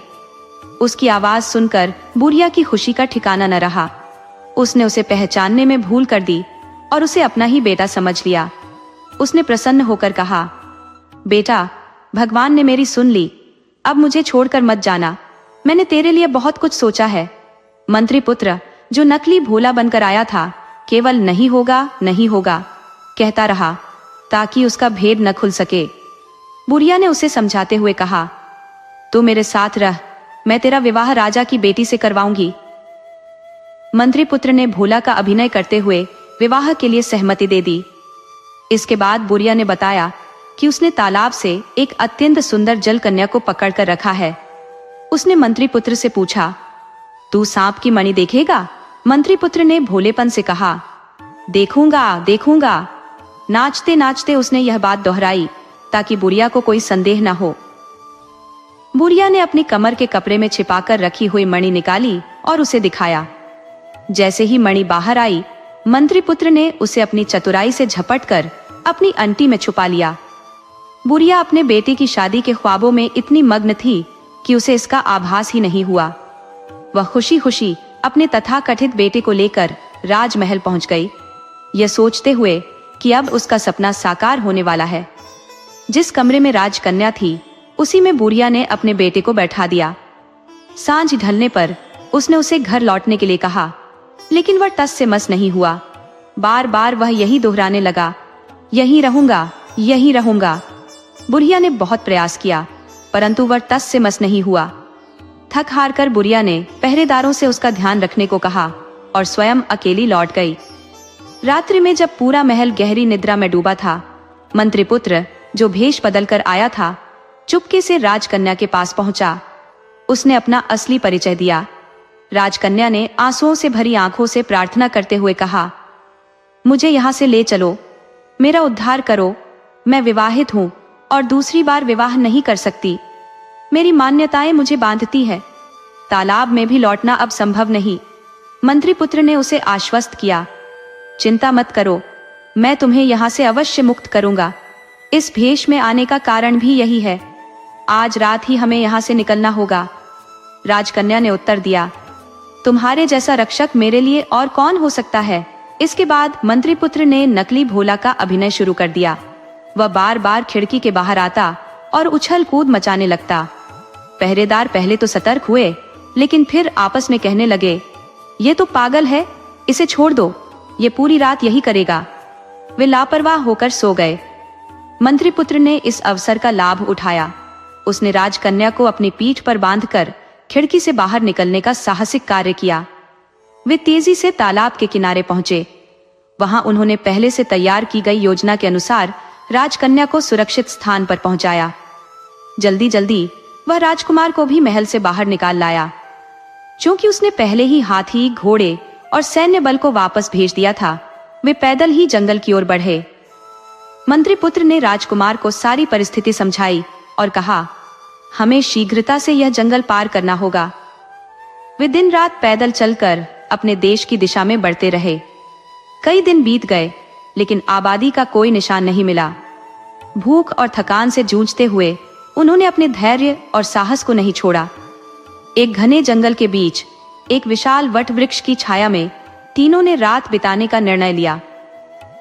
उसकी आवाज सुनकर बुढ़िया की खुशी का ठिकाना न रहा। उसने उसे पहचानने में भूल कर दी और उसे अपना ही बेटा समझ लिया। उसने प्रसन्न होकर कहा, बेटा, भगवान ने मेरी सुन ली, अब मुझे छोड़कर मत जाना, मैंने तेरे लिए बहुत कुछ सोचा है। मंत्रीपुत्र, जो नकली भोला बनकर आया था, केवल नहीं होगा, नहीं होगा कहता रहा ताकि उसका भेद न खुल सके। बुढ़िया ने उसे समझाते हुए कहा, तू मेरे साथ रह, मैं तेरा विवाह राजा की बेटी से करवाऊंगी। मंत्रीपुत्र ने भोला का अभिनय करते हुए विवाह के लिए सहमति दे दी। इसके बाद बुढ़िया ने बताया कि उसने तालाब से एक अत्यंत सुंदर जल कन्या को पकड़कर रखा है। उसने मंत्रीपुत्र से पूछा, तू सांप की मणि देखेगा? मंत्रीपुत्र ने भोलेपन से कहा, देखूंगा, देखूंगा। नाचते नाचते उसने यह बात दोहराई ताकि बुढ़िया को कोई संदेह न हो। बुढ़िया ने अपनी कमर के कपड़े में छिपाकर रखी हुई मणि निकाली और उसे दिखाया। जैसे ही मणि बाहर आई, मंत्रीपुत्र ने उसे अपनी चतुराई से झपटकर अपनी अंटी में छुपा लिया। बुढ़िया अपने बेटे की शादी के ख्वाबों में इतनी मग्न थी कि उसे इसका आभास ही नहीं हुआ। वह खुशी खुशी अपने तथाकथित बेटे को लेकर राजमहल पहुंच गई, यह सोचते हुए कि अब उसका सपना साकार होने वाला है। जिस कमरे में राजकन्या थी, उसी में बुढ़िया ने अपने बेटे को बैठा दिया। सांझ ढलने पर उसने उसे घर लौटने के लिए कहा, लेकिन वह टस से मस नहीं हुआ। बार बार वह यही दोहराने लगा, यहीं रहूंगा, यहीं रहूंगा। बुढ़िया ने बहुत प्रयास किया, परंतु वह टस से मस नहीं हुआ। थक हार कर बुढ़िया ने पहरेदारों से उसका ध्यान रखने को कहा और स्वयं अकेली लौट गई। रात्रि में जब पूरा महल गहरी निद्रा में डूबा था, मंत्रीपुत्र, जो भेष बदलकर आया था, चुपके से राजकन्या के पास पहुंचा। उसने अपना असली परिचय दिया। राजकन्या ने आंसुओं से भरी आंखों से प्रार्थना करते हुए कहा, मुझे यहाँ से ले चलो, मेरा उद्धार करो। मैं विवाहित हूँ और दूसरी बार विवाह नहीं कर सकती। मेरी मान्यताएं मुझे बांधती है। तालाब में भी लौटना अब संभव नहीं। मंत्रीपुत्र ने उसे आश्वस्त किया, चिंता मत करो, मैं तुम्हें यहाँ से अवश्य मुक्त करूंगा। इस भेष में आने का कारण भी यही है। आज रात ही हमें यहाँ से निकलना होगा। राजकन्या ने उत्तर दिया, तुम्हारे जैसा रक्षक मेरे लिए और कौन हो सकता है। इसके बाद मंत्रीपुत्र ने नकली भोला का अभिनय शुरू कर दिया। वह बार बार खिड़की के बाहर आता और उछल कूद मचाने लगता। पहरेदार पहले तो सतर्क हुए, लेकिन फिर आपस में कहने लगे, ये तो पागल है, इसे छोड़ दो, ये पूरी रात यही करेगा। वे लापरवाह होकर सो गए। मंत्रीपुत्र ने इस अवसर का लाभ उठाया। उसने राजकन्या को अपनी पीठ पर बांधकर खिड़की से बाहर निकलने का साहसिक कार्य किया। वे तेजी से तालाब के किनारे पहुंचे। वहां उन्होंने पहले से तैयार की गई योजना के अनुसार राजकन्या को सुरक्षित स्थान पर पहुंचाया। जल्दी जल्दी वह राजकुमार को भी महल से बाहर निकाल लाया। क्योंकि उसने पहले ही हाथी, घोड़े और सैन्य बल को वापस भेज दिया था, वे पैदल ही जंगल की ओर बढ़े। मंत्री पुत्र ने राजकुमार को सारी परिस्थिति समझाई और कहा, हमें शीघ्रता से यह जंगल पार करना होगा। वे दिन रात पैदल चलकर अपने देश की दिशा में बढ़ते रहे। कई दिन बीत गए, लेकिन आबादी का कोई निशान नहीं मिला। भूख और थकान से जूझते हुए उन्होंने अपने धैर्य और साहस को नहीं छोड़ा। एक घने जंगल के बीच एक विशाल वट वृक्ष की छाया में तीनों ने रात बिताने का निर्णय लिया।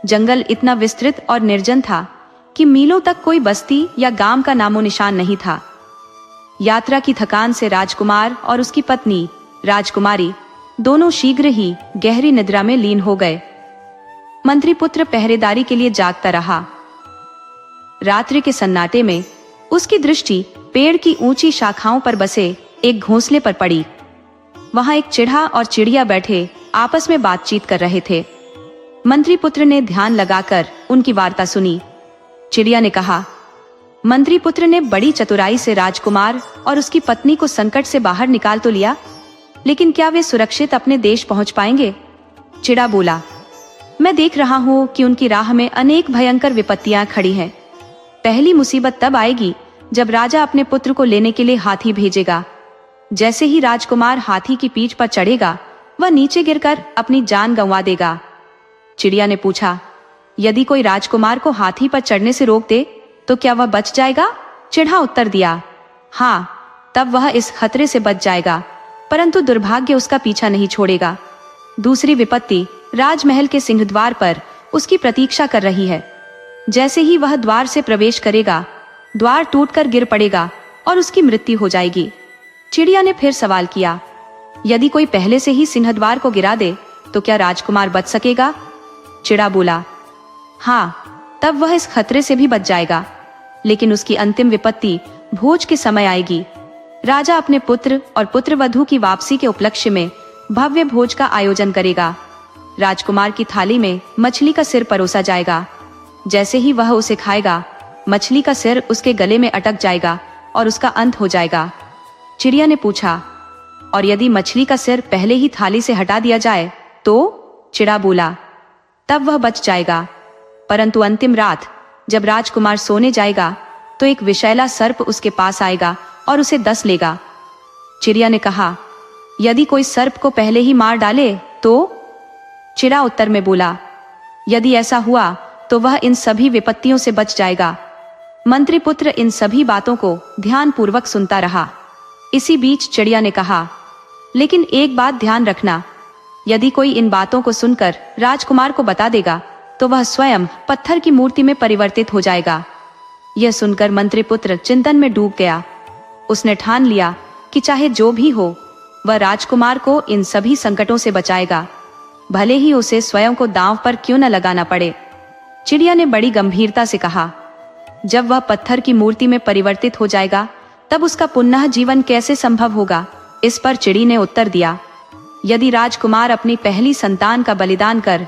जंगल इतना विस्तृत और निर्जन था कि मीलों तक कोई बस्ती या गांव का नामो निशान नहीं था। यात्रा की थकान से राजकुमार और उसकी पत्नी राजकुमारी दोनों शीघ्र ही गहरी निद्रा में लीन हो गए। मंत्री पुत्र पहरेदारी के लिए जागता रहा। रात्रि के सन्नाटे में उसकी दृष्टि पेड़ की ऊंची शाखाओं पर बसे एक घोंसले पर पड़ी। वहां एक चिढ़ा और चिड़िया बैठे आपस में बातचीत कर रहे थे। मंत्री पुत्र ने ध्यान लगाकर उनकी वार्ता सुनी। चिड़िया ने कहा, मंत्री पुत्र ने बड़ी चतुराई से राजकुमार और उसकी पत्नी को संकट से बाहर निकाल तो लिया, लेकिन क्या वे सुरक्षित अपने देश पहुंच पाएंगे? चिड़ा बोला, मैं देख रहा हूं कि उनकी राह में अनेक भयंकर विपत्तियां खड़ी हैं। पहली मुसीबत तब आएगी जब राजा अपने पुत्र को लेने के लिए हाथी भेजेगा। जैसे ही राजकुमार हाथी की पीठ पर चढ़ेगा, वह नीचे गिरकर अपनी जान गंवा देगा। चिड़िया ने पूछा, यदि कोई राजकुमार को हाथी पर चढ़ने से रोक दे तो क्या वह बच जाएगा? चिड़ा उत्तर दिया, हाँ, तब वह इस खतरे से बच जाएगा, परंतु दुर्भाग्य उसका पीछा नहीं छोड़ेगा। दूसरी विपत्ति राजमहल के सिंहद्वार पर उसकी प्रतीक्षा कर रही है। जैसे ही वह द्वार से प्रवेश करेगा, द्वार टूटकर गिर पड़ेगा और उसकी मृत्यु हो जाएगी। चिड़िया ने फिर सवाल किया, यदि कोई पहले से ही सिंहद्वार को गिरा दे तो क्या राजकुमार बच सकेगा? चिड़ा बोला, हाँ, तब वह इस खतरे से भी बच जाएगा, लेकिन उसकी अंतिम विपत्ति भोज के समय आएगी। राजा अपने पुत्र और पुत्रवधू की वापसी के उपलक्ष्य में भव्य भोज का आयोजन करेगा। राजकुमार की थाली में मछली का सिर परोसा जाएगा। जैसे ही वह उसे खाएगा, मछली का सिर उसके गले में अटक जाएगा और उसका अंत हो जाएगा। चिड़िया ने पूछा, और यदि मछली का सिर पहले ही थाली से हटा दिया जाए तो? चिड़ा बोला, तब वह बच जाएगा, परंतु अंतिम रात जब राजकुमार सोने जाएगा तो एक विषैला सर्प उसके पास आएगा और उसे डस लेगा। चिड़िया ने कहा, यदि कोई सर्प को पहले ही मार डाले तो? चिड़ा उत्तर में बोला, यदि ऐसा हुआ तो वह इन सभी विपत्तियों से बच जाएगा। मंत्री पुत्र इन सभी बातों को ध्यानपूर्वक सुनता रहा। इसी बीच चिड़िया ने कहा, लेकिन एक बात ध्यान रखना, यदि कोई इन बातों को सुनकर राजकुमार को बता देगा तो वह स्वयं पत्थर की मूर्ति में परिवर्तित हो जाएगा। यह सुनकर मंत्री पुत्र चिंतन में डूब गया। उसने ठान लिया कि चाहे जो भी हो, वह राजकुमार को इन सभी संकटों से बचाएगा, भले ही उसे स्वयं को दांव पर क्यों न लगाना पड़े। चिड़िया ने बड़ी गंभीरता से कहा, जब वह पत्थर की मूर्ति में परिवर्तित हो जाएगा तब उसका पुनः जीवन कैसे संभव होगा? इस पर चिड़ी ने उत्तर दिया, यदि राजकुमार अपनी पहली संतान का बलिदान कर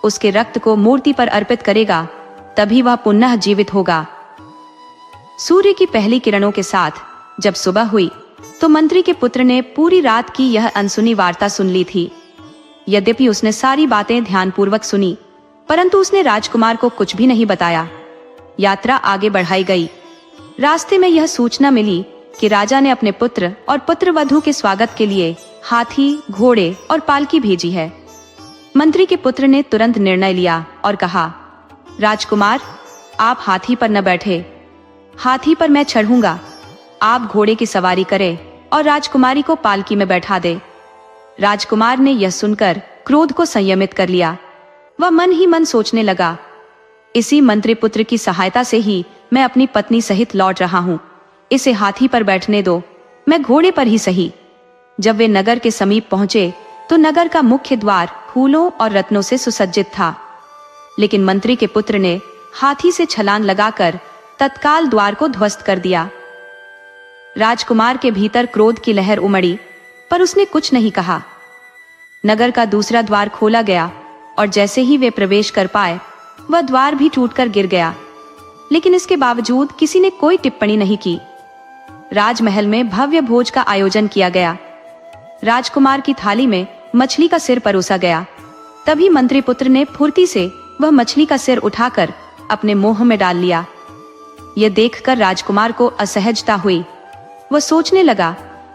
उसके रक्त को मूर्ति पर अर्पित करेगा, तभी वह पुनः जीवित होगा। सूर्य की पहली किरणों के साथ जब सुबह हुई तो मंत्री के पुत्र ने पूरी रात की यह अनसुनी वार्ता सुन ली थी। यद्यपि उसने सारी बातें ध्यानपूर्वक सुनी, परंतु उसने राजकुमार को कुछ भी नहीं बताया। यात्रा आगे बढ़ाई गई। रास्ते में यह सूचना मिली कि राजा ने अपने पुत्र और पुत्रवधू के स्वागत के लिए हाथी, घोड़े और पालकी भेजी है। मंत्री के पुत्र ने तुरंत निर्णय लिया और कहा, राजकुमार, आप हाथी पर न बैठे, हाथी पर मैं चढ़ूंगा। आप घोड़े की सवारी करें और राजकुमारी को पालकी में बैठा दे। राजकुमार ने यह सुनकर क्रोध को संयमित कर लिया। वह मन ही मन सोचने लगा, इसी मंत्री पुत्र की सहायता से ही मैं अपनी पत्नी सहित लौट रहा हूँ। इसे हाथी पर बैठने दो, मैं घोड़े पर ही सही। जब वे नगर के समीप पहुंचे तो नगर का मुख्य द्वार फूलों और रत्नों से सुसज्जित था, लेकिन मंत्री के पुत्र ने हाथी से छलांग लगाकर तत्काल द्वार को ध्वस्त कर दिया। राजकुमार के भीतर क्रोध की लहर उमड़ी, पर उसने कुछ नहीं कहा। नगर का दूसरा द्वार खोला गया और जैसे ही वे प्रवेश कर पाए वह द्वार भी टूटकर गिर गया। लेकिन इसके बावजूद किसी ने कोई टिप्पणी नहीं की। राजमहल में भव्य भोज का आयोजन किया गया। राजकुमार की थाली में मछली का सिर परोसा गया। तभी मंत्री पुत्र ने फुर्ती से वह मछली का सिर उठाकर अपने मुंह में डाल लिया। यह देखकर राजकुमार को असहजता हुई। वह सोचने लगा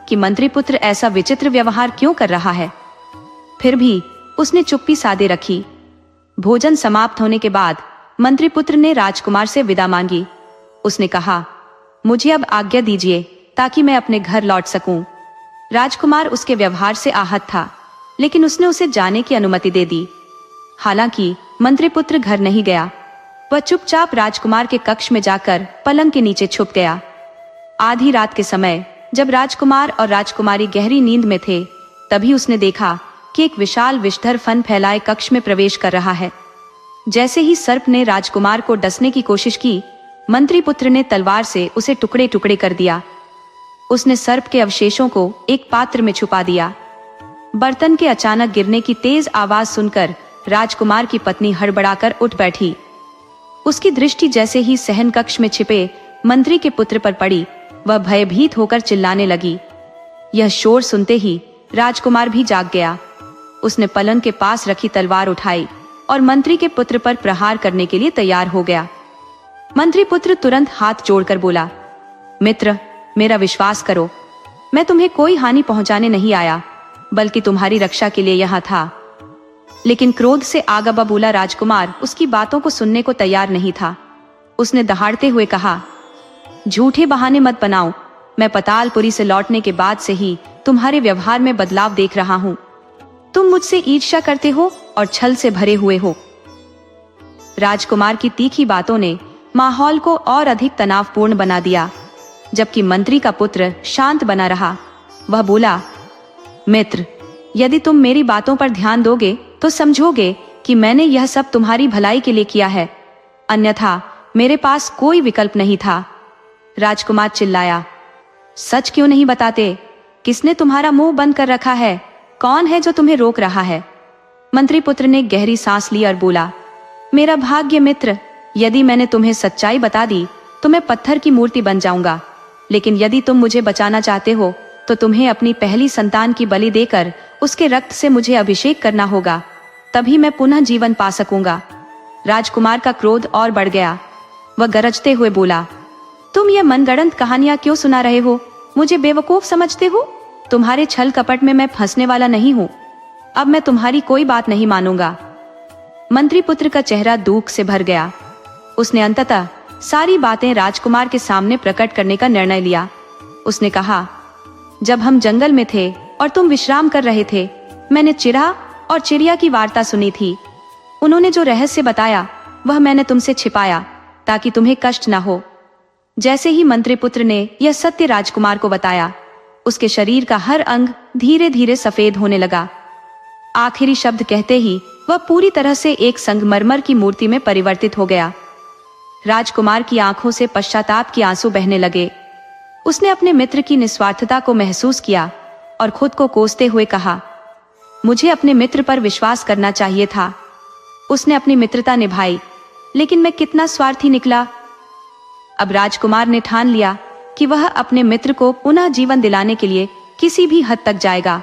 कि मंत्री पुत्र ऐसा विचित्र व्यवहार क्यों कर रहा है। फिर भी उसने चुप्पी साधे रखी। भोजन समाप्त होने के बाद मंत्री पुत्र ने राजकुमार से विदा मांगी। उसने कहा, मुझे अब आज्ञा दीजिए ताकि मैं अपने घर लौट सकूं। राजकुमार उसके व्यवहार से आहत था, लेकिन उसने उसे जाने की अनुमति दे दी। हालांकि मंत्री पुत्र घर नहीं गया। वह चुपचाप राजकुमार के कक्ष में जाकर पलंग के नीचे छुप गया। आधी रात के समय जब राजकुमार और राजकुमारी गहरी नींद में थे, तभी उसने देखा कि एक विशाल विषधर फन फैलाए कक्ष में प्रवेश कर रहा है। जैसे ही सर्प ने राजकुमार को डसने की कोशिश की, मंत्री पुत्र ने तलवार से उसे टुकड़े टुकड़े कर दिया। उसने सर्प के अवशेषों को एक पात्र में छुपा दिया। बर्तन के अचानक गिरने की तेज आवाज सुनकर राजकुमार की पत्नी हड़बड़ाकर उठ बैठी। उसकी दृष्टि जैसे ही सहन कक्ष में छिपे मंत्री के पुत्र पर पड़ी, वह भयभीत होकर चिल्लाने लगी। यह शोर सुनते ही राजकुमार भी जाग गया। उसने पलंग के पास रखी तलवार उठाई और मंत्री के पुत्र पर प्रहार करने के लिए तैयार हो गया। मंत्री पुत्र तुरंत हाथ जोड़कर बोला, मित्र, मेरा विश्वास करो, मैं तुम्हें कोई हानि पहुंचाने नहीं आया, बल्कि तुम्हारी रक्षा के लिए यहाँ था। लेकिन क्रोध से आगा बबूला राजकुमार उसकी बातों को सुनने को तैयार नहीं था। उसने दहाड़ते हुए कहा, झूठे बहाने मत बनाओ। मैं पतालपुरी से लौटने के बाद से ही तुम्हारे व्यवहार में बदलाव देख रहा हूँ। तुम मुझसे ईर्ष्या करते हो और छल से भरे हुए हो। राजकुमार की तीखी बातों ने माहौल को और अधिक तनावपूर्ण बना दिया, जबकि मंत्री का पुत्र शांत बना रहा। वह बोला, मित्र, यदि तुम मेरी बातों पर ध्यान दोगे तो समझोगे कि मैंने यह सब तुम्हारी भलाई के लिए किया है, अन्यथा मेरे पास कोई विकल्प नहीं था। राजकुमार चिल्लाया, सच क्यों नहीं बताते? किसने तुम्हारा मुंह बंद कर रखा है? कौन है जो तुम्हें रोक रहा है? मंत्री पुत्र ने गहरी सांस ली और बोला, मेरा भाग्य मित्र, यदि मैंने तुम्हें सच्चाई बता दी तो मैं पत्थर की मूर्ति बन जाऊंगा। लेकिन यदि तुम मुझे बचाना चाहते हो तो तुम्हें अपनी पहली संतान की बलि देकर उसके रक्त से मुझे अभिषेक करना होगा, तभी मैं पुनः जीवन पा सकूंगा। राजकुमार का क्रोध और बढ़ गया। वह गरजते हुए बोला, तुम ये मनगढ़ंत कहानियां क्यों सुना रहे हो? मुझे बेवकूफ समझते हो? तुम्हारे छल कपट में मैं फंसने वाला नहीं हूँ। अब मैं तुम्हारी कोई बात नहीं मानूंगा। मंत्री पुत्र का चेहरा दुख से भर गया। उसने अंततः सारी बातें राजकुमार के सामने प्रकट करने का निर्णय लिया। उसने कहा, जब हम जंगल में थे और तुम विश्राम कर रहे थे, मैंने चिरा और चिड़िया की वार्ता सुनी थी। उन्होंने जो रहस्य बताया वह मैंने तुमसे छिपाया ताकि तुम्हें कष्ट न हो। जैसे ही मंत्री पुत्र ने यह सत्य राजकुमार को बताया, उसके शरीर का हर अंग धीरे धीरे सफेद होने लगा। आखिरी शब्द कहते ही वह पूरी तरह से एक संगमरमर की मूर्ति में परिवर्तित हो गया। राजकुमार की आंखों से पश्चाताप के आंसू बहने लगे। उसने अपने मित्र की निस्वार्थता को महसूस किया और खुद को कोसते हुए कहा, मुझे अपने मित्र पर विश्वास करना चाहिए था। उसने अपनी मित्रता निभाई, लेकिन मैं कितना स्वार्थी निकला। अब राजकुमार ने ठान लिया कि वह अपने मित्र को पुनः जीवन दिलाने के लिए किसी भी हद तक जाएगा।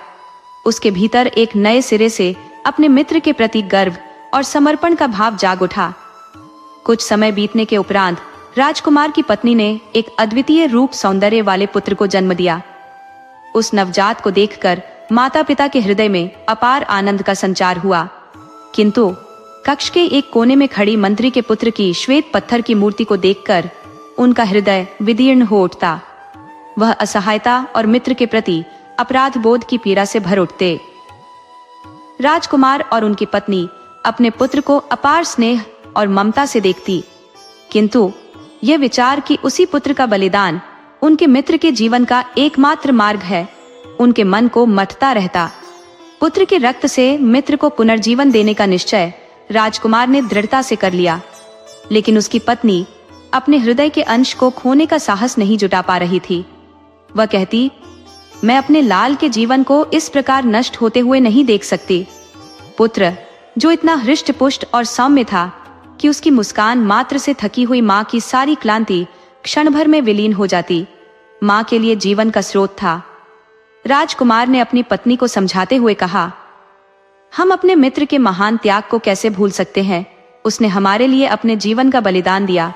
उसके भीतर एक नए सिरे से अपने मित्र के प्रति गर्व और समर्पण का भाव जाग उठा। कुछ समय बीतने के उपरांत राजकुमार की पत्नी ने एक अद्वितीय रूप सौंदर्य वाले पुत्र को जन्म दिया। उस नवजात को देखकर माता पिता के हृदय में अपार आनंद का संचार हुआ, किंतु कक्ष के एक कोने में खड़ी मंत्री के पुत्र की श्वेत पत्थर की मूर्ति को देखकर उनका हृदय विदीर्ण हो उठता। वह असहायता और मित्र के प्रति अपराध बोध की पीड़ा से भर उठते। राजकुमार और उनकी पत्नी अपने पुत्र को अपार स्नेह और ममता से देखती, किंतु यह विचार कि उसी पुत्र का बलिदान उनके मित्र के जीवन का एकमात्र मार्ग है, उनके मन को मथता रहता। पुत्र के रक्त से मित्र को पुनर्जीवन देने का निश्चय राजकुमार ने दृढ़ता से कर लिया, लेकिन उसकी पत्नी अपने हृदय के अंश को खोने का साहस नहीं जुटा पा रही थी। वह कहती, मैं अपने लाल के जीवन को इस प्रकार नष्ट होते हुए नहीं देख सकती। पुत्र, जो इतना हृष्ट पुष्ट और सौम्य था कि उसकी मुस्कान मात्र से थकी हुई माँ की सारी क्लांति क्षण भर में विलीन हो जाती। माँ के लिए जीवन का स्रोत था। राजकुमार ने अपनी पत्नी को समझाते हुए कहा, हम अपने मित्र के महान त्याग को कैसे भूल सकते हैं। उसने हमारे लिए अपने जीवन का बलिदान दिया।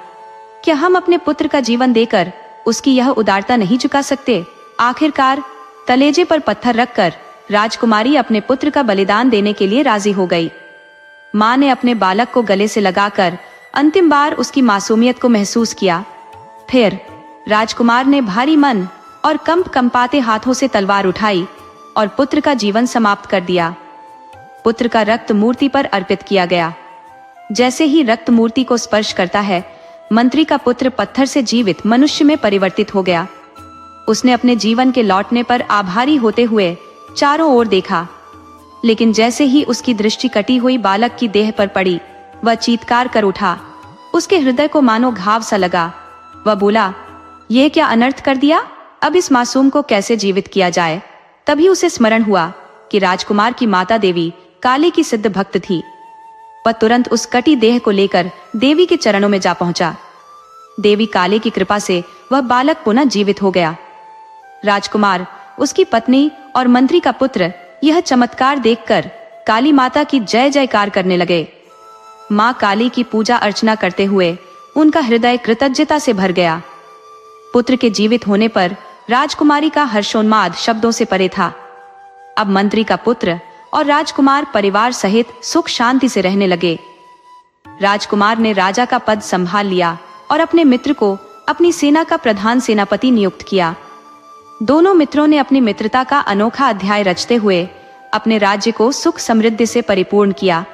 क्या हम अपने पुत्र का जीवन देकर उसकी यह उदारता नहीं चुका सकते। आखिरकार तलेजे पर पत्थर रखकर राजकुमारी अपने पुत्र का बलिदान देने के लिए राजी हो गई। माँ ने अपने बालक को गले से लगाकर अंतिम बार उसकी मासूमियत को महसूस किया। फिर राजकुमार ने भारी मन और कंपाते हाथों से तलवार उठाई और पुत्र का जीवन समाप्त कर दिया। पुत्र का रक्त मूर्ति पर अर्पित किया गया। जैसे ही रक्त मूर्ति को स्पर्श करता है, मंत्री का पुत्र पत्थर से जीवित मनुष्य में परिवर्तित हो गया। उसने अपने जीवन के लौटने पर आभारी होते हुए चारों ओर देखा, लेकिन जैसे ही उसकी दृष्टि कटी हुई बालक की देह पर पड़ी, वह चीत्कार कर उठा। उसके हृदय को मानो घाव सा लगा। वह बोला, यह क्या अनर्थ कर दिया। अब इस मासूम को कैसे जीवित किया जाए। तभी उसे स्मरण हुआ कि राजकुमार की माता देवी काली की सिद्ध भक्त थी। वह तुरंत उस कटी देह को लेकर देवी के चरणों में जा पहुंचा। देवी काली की कृपा से वह बालक पुनः जीवित हो गया। राजकुमार, उसकी पत्नी और मंत्री का पुत्र यह चमत्कार देखकर काली माता की जय जयकार करने लगे। माँ काली की पूजा अर्चना करते हुए उनका हृदय कृतज्ञता से भर गया। पुत्र के जीवित होने पर राजकुमारी का हर्षोन्माद शब्दों से परे था। अब मंत्री का पुत्र और राजकुमार परिवार सहित सुख शांति से रहने लगे। राजकुमार ने राजा का पद संभाल लिया और अपने मित्र को अपनी सेना का प्रधान सेनापति नियुक्त किया। दोनों मित्रों ने अपनी मित्रता का अनोखा अध्याय रचते हुए अपने राज्य को सुख समृद्धि से परिपूर्ण किया।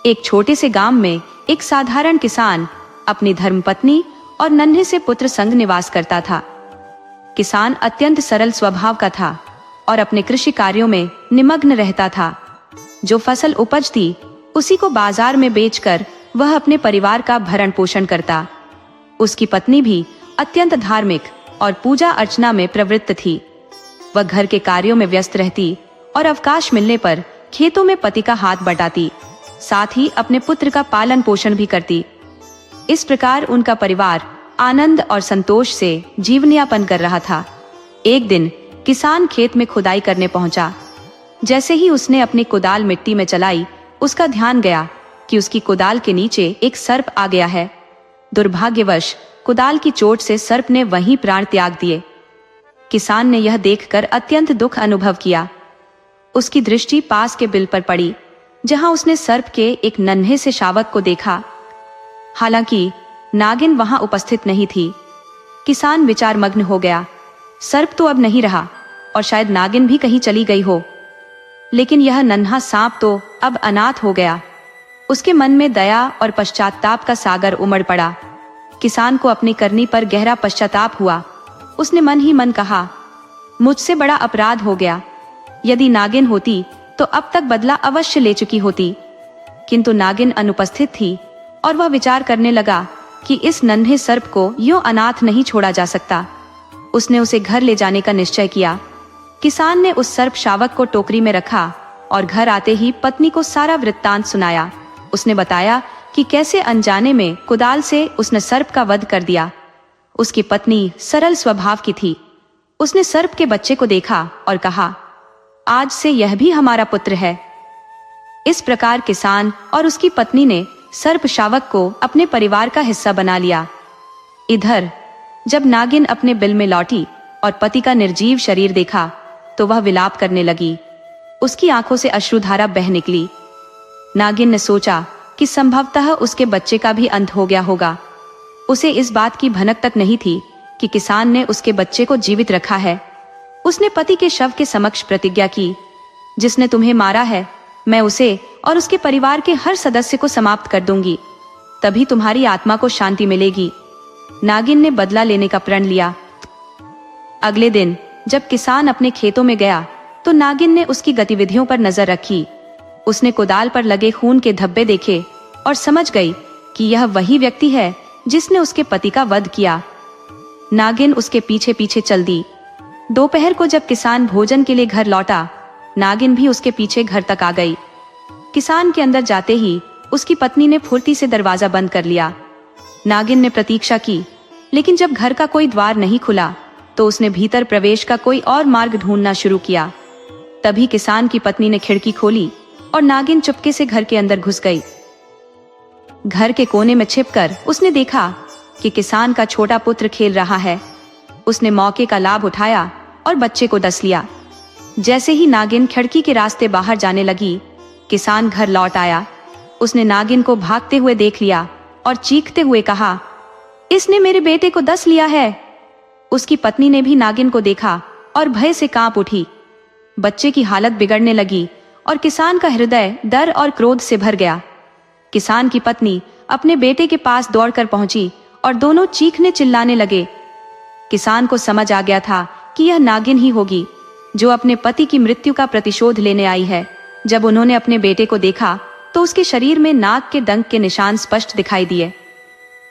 एक छोटे से गांव में एक साधारण किसान अपनी धर्मपत्नी और नन्हे से पुत्र संग निवास करता था। किसान अत्यंत सरल स्वभाव का था और अपने कृषि कार्यों में निमग्न रहता था। जो फसल उपजती उसी को बाजार में बेचकर वह अपने परिवार का भरण पोषण करता। उसकी पत्नी भी अत्यंत धार्मिक और पूजा अर्चना में प्रवृत्त थी। वह घर के कार्यों में व्यस्त रहती और अवकाश मिलने पर खेतों में पति का हाथ बटाती, साथ ही अपने पुत्र का पालन पोषण भी करती। इस प्रकार उनका परिवार आनंद और संतोष से जीवन यापन कर रहा था। एक दिन किसान खेत में खुदाई करने पहुंचा। जैसे ही उसने अपनी कुदाल मिट्टी में चलाई, उसका ध्यान गया कि उसकी कुदाल के नीचे एक सर्प आ गया है। दुर्भाग्यवश कुदाल की चोट से सर्प ने वहीं प्राण त्याग दिए। किसान ने यह देखकर अत्यंत दुख अनुभव किया। उसकी दृष्टि पास के बिल पर पड़ी, जहां उसने सर्प के एक नन्हे से शावक को देखा। हालांकि नागिन वहां उपस्थित नहीं थी। किसान विचारमग्न हो गया। सर्प तो अब नहीं रहा और शायद नागिन भी कहीं चली गई हो, लेकिन यह नन्हा सांप तो अब अनाथ हो गया। उसके मन में दया और पश्चाताप का सागर उमड़ पड़ा। किसान को अपनी करनी पर गहरा पश्चाताप हुआ। उसने मन ही मन कहा, मुझसे बड़ा अपराध हो गया। यदि नागिन होती तो अब तक बदला अवश्य ले चुकी होती। किंतु नागिन अनुपस्थित थी और वह विचार करने लगा कि इस नन्हे सर्प को यूं अनाथ नहीं छोड़ा जा सकता। उसने उसे घर ले जाने का निश्चय किया। किसान ने उस सर्प शावक को टोकरी में रखा और घर आते ही पत्नी को सारा वृत्तांत सुनाया। उसने बताया कि कैसे अनजाने में कुदाल से उसने सर्प का वध कर दिया। उसकी पत्नी सरल स्वभाव की थी। उसने सर्प के बच्चे को देखा और कहा, आज से यह भी हमारा पुत्र है। इस प्रकार किसान और उसकी पत्नी ने सर्प शावक को अपने परिवार का हिस्सा बना लिया। इधर जब नागिन अपने बिल में लौटी और पति का निर्जीव शरीर देखा तो वह विलाप करने लगी। उसकी आंखों से अश्रुधारा बह निकली। नागिन ने सोचा कि संभवतः उसके बच्चे का भी अंत हो गया होगा। उसे इस बात की भनक तक नहीं थी कि किसान ने उसके बच्चे को जीवित रखा है। उसने पति के शव के समक्ष प्रतिज्ञा की, जिसने तुम्हें मारा है मैं उसे और उसके परिवार के हर सदस्य को समाप्त कर दूंगी, तभी तुम्हारी आत्मा को शांति मिलेगी। नागिन ने बदला लेने का प्रण लिया। अगले दिन जब किसान अपने खेतों में गया तो नागिन ने उसकी गतिविधियों पर नजर रखी। उसने कुदाल पर लगे खून के धब्बे देखे और समझ गई कि यह वही व्यक्ति है जिसने उसके पति का वध किया। नागिन उसके पीछे पीछे चल दी। दोपहर को जब किसान भोजन के लिए घर लौटा, नागिन भी उसके पीछे घर तक आ गई। किसान के अंदर जाते ही उसकी पत्नी ने फुर्ती से दरवाजा बंद कर लिया। नागिन ने प्रतीक्षा की, लेकिन जब घर का कोई द्वार नहीं खुला तो उसने भीतर प्रवेश का कोई और मार्ग ढूंढना शुरू किया। तभी किसान की पत्नी ने खिड़की खोली और नागिन चुपके से घर के अंदर घुस गई। घर के कोने में छिपकर उसने देखा कि किसान का छोटा पुत्र खेल रहा है। उसने मौके का लाभ उठाया और बच्चे को डस लिया। जैसे ही नागिन खिड़की के रास्ते बाहर जाने लगी, किसान घर लौट आया। उसने नागिन को भागते हुए देख लिया और चीखते हुए कहा, इसने मेरे बेटे को डस लिया है। उसकी पत्नी ने भी नागिन को देखा और भय से कांप उठी। बच्चे की हालत बिगड़ने लगी और किसान का हृदय डर और क्रोध से भर गया। किसान की पत्नी अपने बेटे के पास दौड़कर पहुंची और दोनों चीखने चिल्लाने लगे। किसान को समझ आ गया था कि यह नागिन ही होगी जो अपने पति की मृत्यु का प्रतिशोध लेने आई है। जब उन्होंने अपने बेटे को देखा तो उसके शरीर में नाग के डंक के निशान स्पष्ट दिखाई दिए।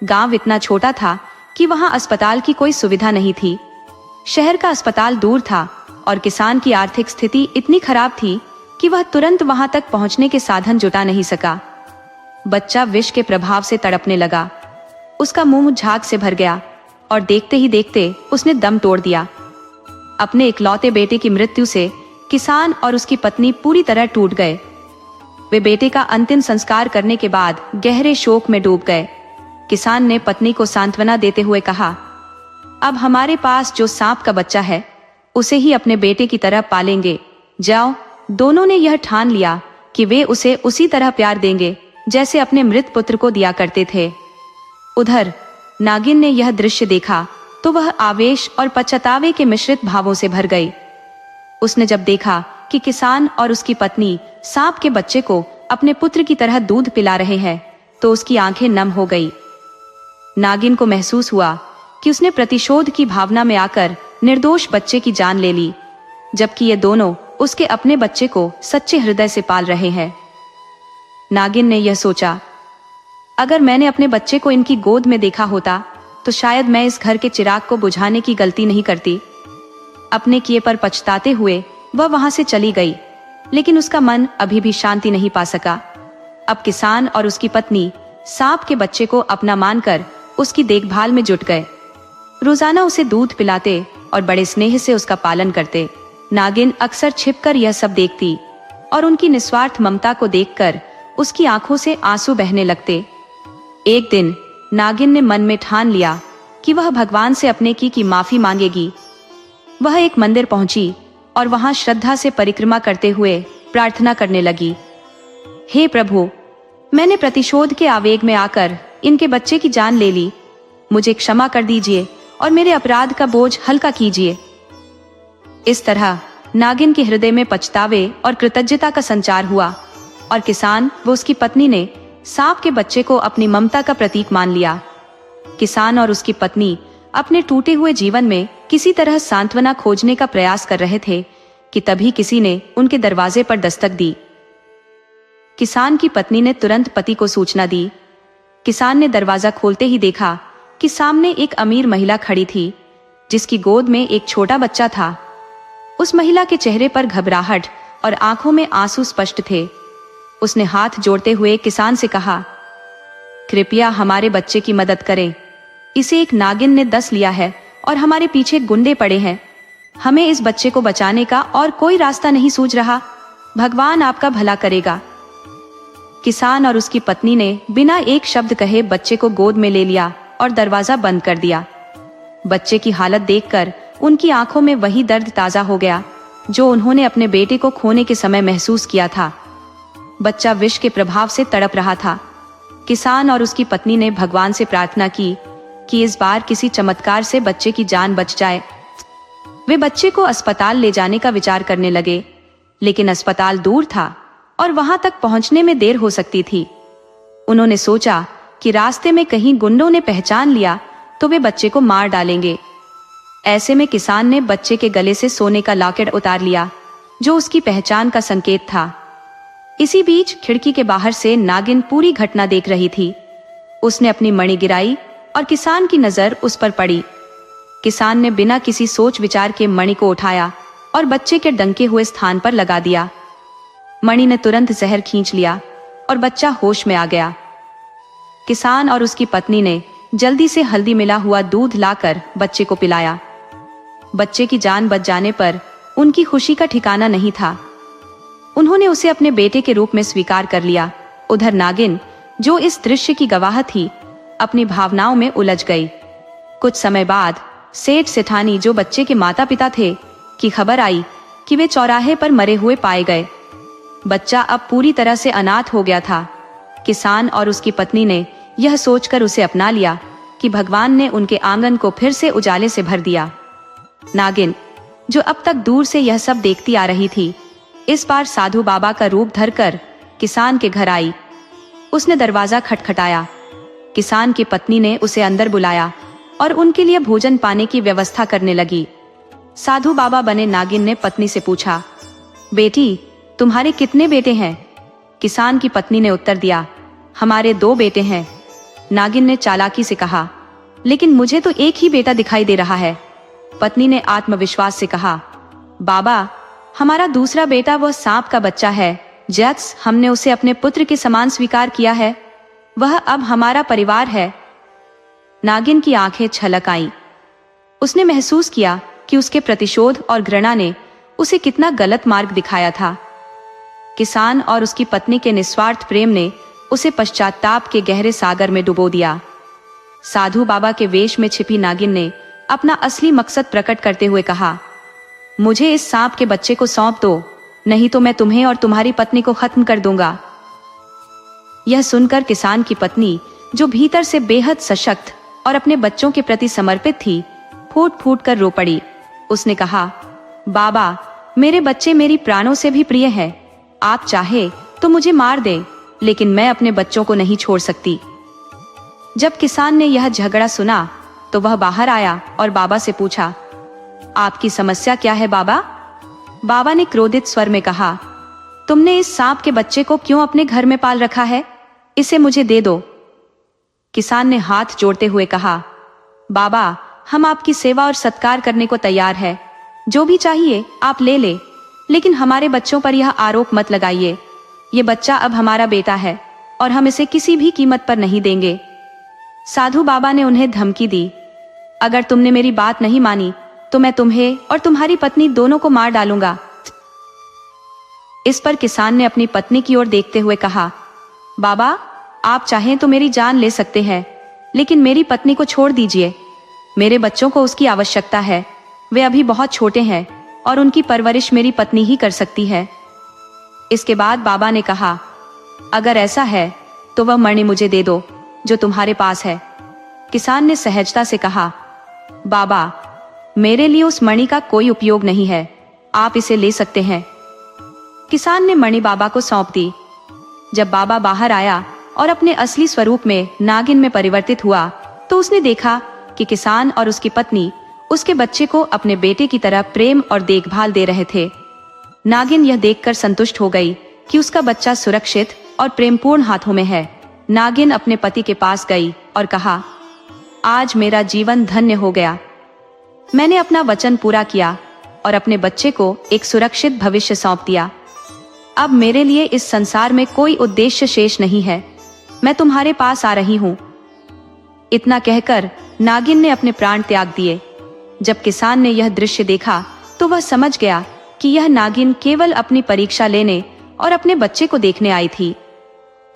गांव इतना छोटा था कि वहां अस्पताल की कोई सुविधा नहीं थी। शहर का अस्पताल दूर था और किसान की आर्थिक स्थिति इतनी खराब थी कि वह तुरंत वहां तक पहुंचने के साधन जुटा नहीं सका। बच्चा विष के प्रभाव से तड़पने लगा। उसका मुंह झाग से भर गया और देखते ही देखते उसने दम तोड़ दिया। अपने इकलौते बेटे की मृत्यु से किसान और उसकी पत्नी पूरी तरह टूट गए। वे बेटे का अंतिम संस्कार करने के बाद गहरे शोक में डूब गए। किसान ने पत्नी को सांत्वना देते हुए कहा, अब हमारे पास जो सांप का बच्चा है उसे ही अपने बेटे की तरह पालेंगे। जाओ। दोनों ने यह ठान लिया कि वे उसे उसी तरह प्यार देंगे जैसे अपने मृत पुत्र को दिया करते थे। उधर नागिन ने यह दृश्य देखा तो वह आवेश और पछतावे के मिश्रित भावों से भर गई। उसने जब देखा कि किसान और उसकी पत्नी सांप के बच्चे को अपने पुत्र की तरह दूध पिला रहे हैं तो उसकी आंखें नम हो गई। नागिन को महसूस हुआ कि उसने प्रतिशोध की भावना में आकर निर्दोष बच्चे की जान ले ली, जबकि ये दोनों उसके अपने बच्चे को सच्चे हृदय से पाल रहे हैं। नागिन ने यह सोचा, अगर मैंने अपने बच्चे को इनकी गोद में देखा होता तो शायद मैं इस घर के चिराग को बुझाने की गलती नहीं करती। अपने किए पर पछताते हुए वह वहां से चली गई, लेकिन उसका मन अभी भी शांति नहीं पा सका। अब किसान और उसकी पत्नी सांप के बच्चे को अपना मानकर उसकी देखभाल में जुट गए। रोजाना उसे दूध पिलाते और बड़े स्नेह से उसका पालन करते। नागिन अक्सर छिपकर यह सब देखती और उनकी निस्वार्थ ममता को देखकर उसकी आंखों से आंसू बहने लगते। एक दिन नागिन ने मन में ठान लिया कि वह भगवान से अपने की माफी मांगेगी। वह एक मंदिर पहुंची और वहां श्रद्धा से परिक्रमा करते हुए प्रार्थना करने लगी, हे प्रभु, मैंने प्रतिशोध के आवेग में आकर इनके बच्चे की जान ले ली। मुझे क्षमा कर दीजिए और मेरे अपराध का बोझ हल्का कीजिए। इस तरह नागिन के हृदय में पछतावे और कृतज्ञता का संचार हुआ और किसान व उसकी पत्नी ने सांप के बच्चे को अपनी ममता का प्रतीक मान लिया। किसान और उसकी पत्नी अपने टूटे हुए जीवन में किसी तरह सांत्वना खोजने का प्रयास कर रहे थे कि तभी किसी ने उनके दरवाजे पर दस्तक दी। किसान की पत्नी ने तुरंत पति को सूचना दी। किसान ने दरवाजा खोलते ही देखा कि सामने एक अमीर महिला खड़ी थी जिसकी गोद में एक छोटा बच्चा था। उस महिला के चेहरे पर घबराहट और आंखों में आंसू स्पष्ट थे। उसने हाथ जोड़ते हुए किसान से कहा, कृपया हमारे बच्चे की मदद करें। इसे एक नागिन ने डस लिया है और हमारे पीछे गुंडे पड़े हैं। हमें इस बच्चे को बचाने का और कोई रास्ता नहीं सूझ रहा। भगवान आपका भला करेगा। किसान और उसकी पत्नी ने बिना एक शब्द कहे बच्चे को गोद में ले लिया और दरवाजा बंद कर दिया। बच्चे की हालत देखकर उनकी आंखों में वही दर्द ताजा हो गया जो उन्होंने अपने बेटे को खोने के समय महसूस किया था। बच्चा विष के प्रभाव से तड़प रहा था। किसान और उसकी पत्नी ने भगवान से प्रार्थना की कि इस बार किसी चमत्कार से बच्चे की जान बच जाए। वे बच्चे को अस्पताल ले जाने का विचार करने लगे, लेकिन अस्पताल दूर था और वहां तक पहुंचने में देर हो सकती थी। उन्होंने सोचा कि रास्ते में कहीं गुंडों ने पहचान लिया तो वे बच्चे को मार डालेंगे। ऐसे में किसान ने बच्चे के गले से सोने का लॉकेट उतार लिया जो उसकी पहचान का संकेत था। इसी बीच खिड़की के बाहर से नागिन पूरी घटना देख रही थी। उसने अपनी मणि गिराई और किसान की नजर उस पर पड़ी। किसान ने बिना किसी सोच विचार के मणि को उठाया और बच्चे के डंके हुए स्थान पर लगा दिया। मणि ने तुरंत जहर खींच लिया और बच्चा होश में आ गया। किसान और उसकी पत्नी ने जल्दी से हल्दी मिला हुआ दूध लाकर बच्चे को पिलाया। बच्चे की जान बच जाने पर उनकी खुशी का ठिकाना नहीं था। उन्होंने उसे अपने बेटे के रूप में स्वीकार कर लिया। उधर नागिन, जो इस दृश्य की गवाह थी, अपनी भावनाओं में उलझ गई। कुछ समय बाद सेठ सेठानी, जो बच्चे के माता पिता थे, की खबर आई कि वे चौराहे पर मरे हुए पाए गए। बच्चा अब पूरी तरह से अनाथ हो गया था। किसान और उसकी पत्नी ने यह सोचकर उसे अपना लिया कि भगवान ने उनके आंगन को फिर से उजाले से भर दिया। नागिन, जो अब तक दूर से यह सब देखती आ रही थी, इस बार साधु बाबा का रूप धरकर किसान के घर आई। उसने दरवाजा खटखटाया। किसान की पत्नी ने उसे अंदर बुलाया और उनके लिए भोजन पाने की व्यवस्था करने लगी। साधु बाबा बने नागिन ने पत्नी से पूछा, बेटी, तुम्हारे कितने बेटे हैं? किसान की पत्नी ने उत्तर दिया, हमारे 2 बेटे हैं। नागिन ने चालाकी से कहा, लेकिन मुझे तो एक ही बेटा दिखाई दे रहा है। पत्नी ने आत्मविश्वास से कहा, बाबा, हमारा दूसरा बेटा वह सांप का बच्चा है। जैक्स, हमने उसे अपने पुत्र के समान स्वीकार किया है। वह अब हमारा परिवार है। नागिन की आंखें छलक आईं। उसने महसूस किया कि उसके प्रतिशोध और घृणा ने उसे कितना गलत मार्ग दिखाया था। किसान और उसकी पत्नी के निस्वार्थ प्रेम ने उसे पश्चाताप के गहरे सागर में डुबो दिया। साधु बाबा के वेश में छिपी नागिन ने अपना असली मकसद प्रकट करते हुए कहा, मुझे इस सांप के बच्चे को सौंप दो, नहीं तो मैं तुम्हें और तुम्हारी पत्नी को खत्म कर दूंगा। यह सुनकर किसान की पत्नी, जो भीतर से बेहद सशक्त और अपने बच्चों के प्रति समर्पित थी, फूट फूट कर रो पड़ी। उसने कहा, बाबा, मेरे बच्चे मेरी प्राणों से भी प्रिय है। आप चाहे तो मुझे मार दें, लेकिन मैं अपने बच्चों को नहीं छोड़ सकती। जब किसान ने यह झगड़ा सुना तो वह बाहर आया और बाबा से पूछा, आपकी समस्या क्या है बाबा? बाबा ने क्रोधित स्वर में कहा, तुमने इस सांप के बच्चे को क्यों अपने घर में पाल रखा है? इसे मुझे दे दो। किसान ने हाथ जोड़ते हुए कहा, बाबा, हम आपकी सेवा और सत्कार करने को तैयार है। जो भी चाहिए आप ले ले, लेकिन हमारे बच्चों पर यह आरोप मत लगाइए। ये बच्चा अब हमारा बेटा है और हम इसे किसी भी कीमत पर नहीं देंगे। साधु बाबा ने उन्हें धमकी दी, अगर तुमने मेरी बात नहीं मानी तो मैं तुम्हें और तुम्हारी पत्नी दोनों को मार डालूंगा। इस पर किसान ने अपनी पत्नी की ओर देखते हुए कहा, बाबा, आप चाहें तो मेरी जान ले सकते हैं, लेकिन मेरी पत्नी को छोड़ दीजिए। मेरे बच्चों को उसकी आवश्यकता है। वे अभी बहुत छोटे हैं और उनकी परवरिश मेरी पत्नी ही कर सकती है। इसके बाद बाबा ने कहा, अगर ऐसा है तो वह मणि मुझे दे दो जो तुम्हारे पास है। किसान ने सहजता से कहा, बाबा, मेरे लिए उस मणि का कोई उपयोग नहीं है, आप इसे ले सकते हैं। किसान ने मणि बाबा को सौंप दी। जब बाबा बाहर आया और अपने असली स्वरूप में नागिन में परिवर्तित हुआ तो उसने देखा कि किसान और उसकी पत्नी उसके बच्चे को अपने बेटे की तरह प्रेम और देखभाल दे रहे थे। नागिन यह देखकर संतुष्ट हो गई कि उसका बच्चा सुरक्षित और प्रेमपूर्ण हाथों में है। नागिन अपने पति के पास गई और कहा, आज मेरा जीवन धन्य हो गया। मैंने अपना वचन पूरा किया और अपने बच्चे को एक सुरक्षित भविष्य सौंप दिया। अब मेरे लिए इस संसार में कोई उद्देश्य शेष नहीं है। मैं तुम्हारे पास आ रही हूँ। इतना कहकर नागिन ने अपने प्राण त्याग दिए। जब किसान ने यह दृश्य देखा तो वह समझ गया कि यह नागिन केवल अपनी परीक्षा लेने और अपने बच्चे को देखने आई थी।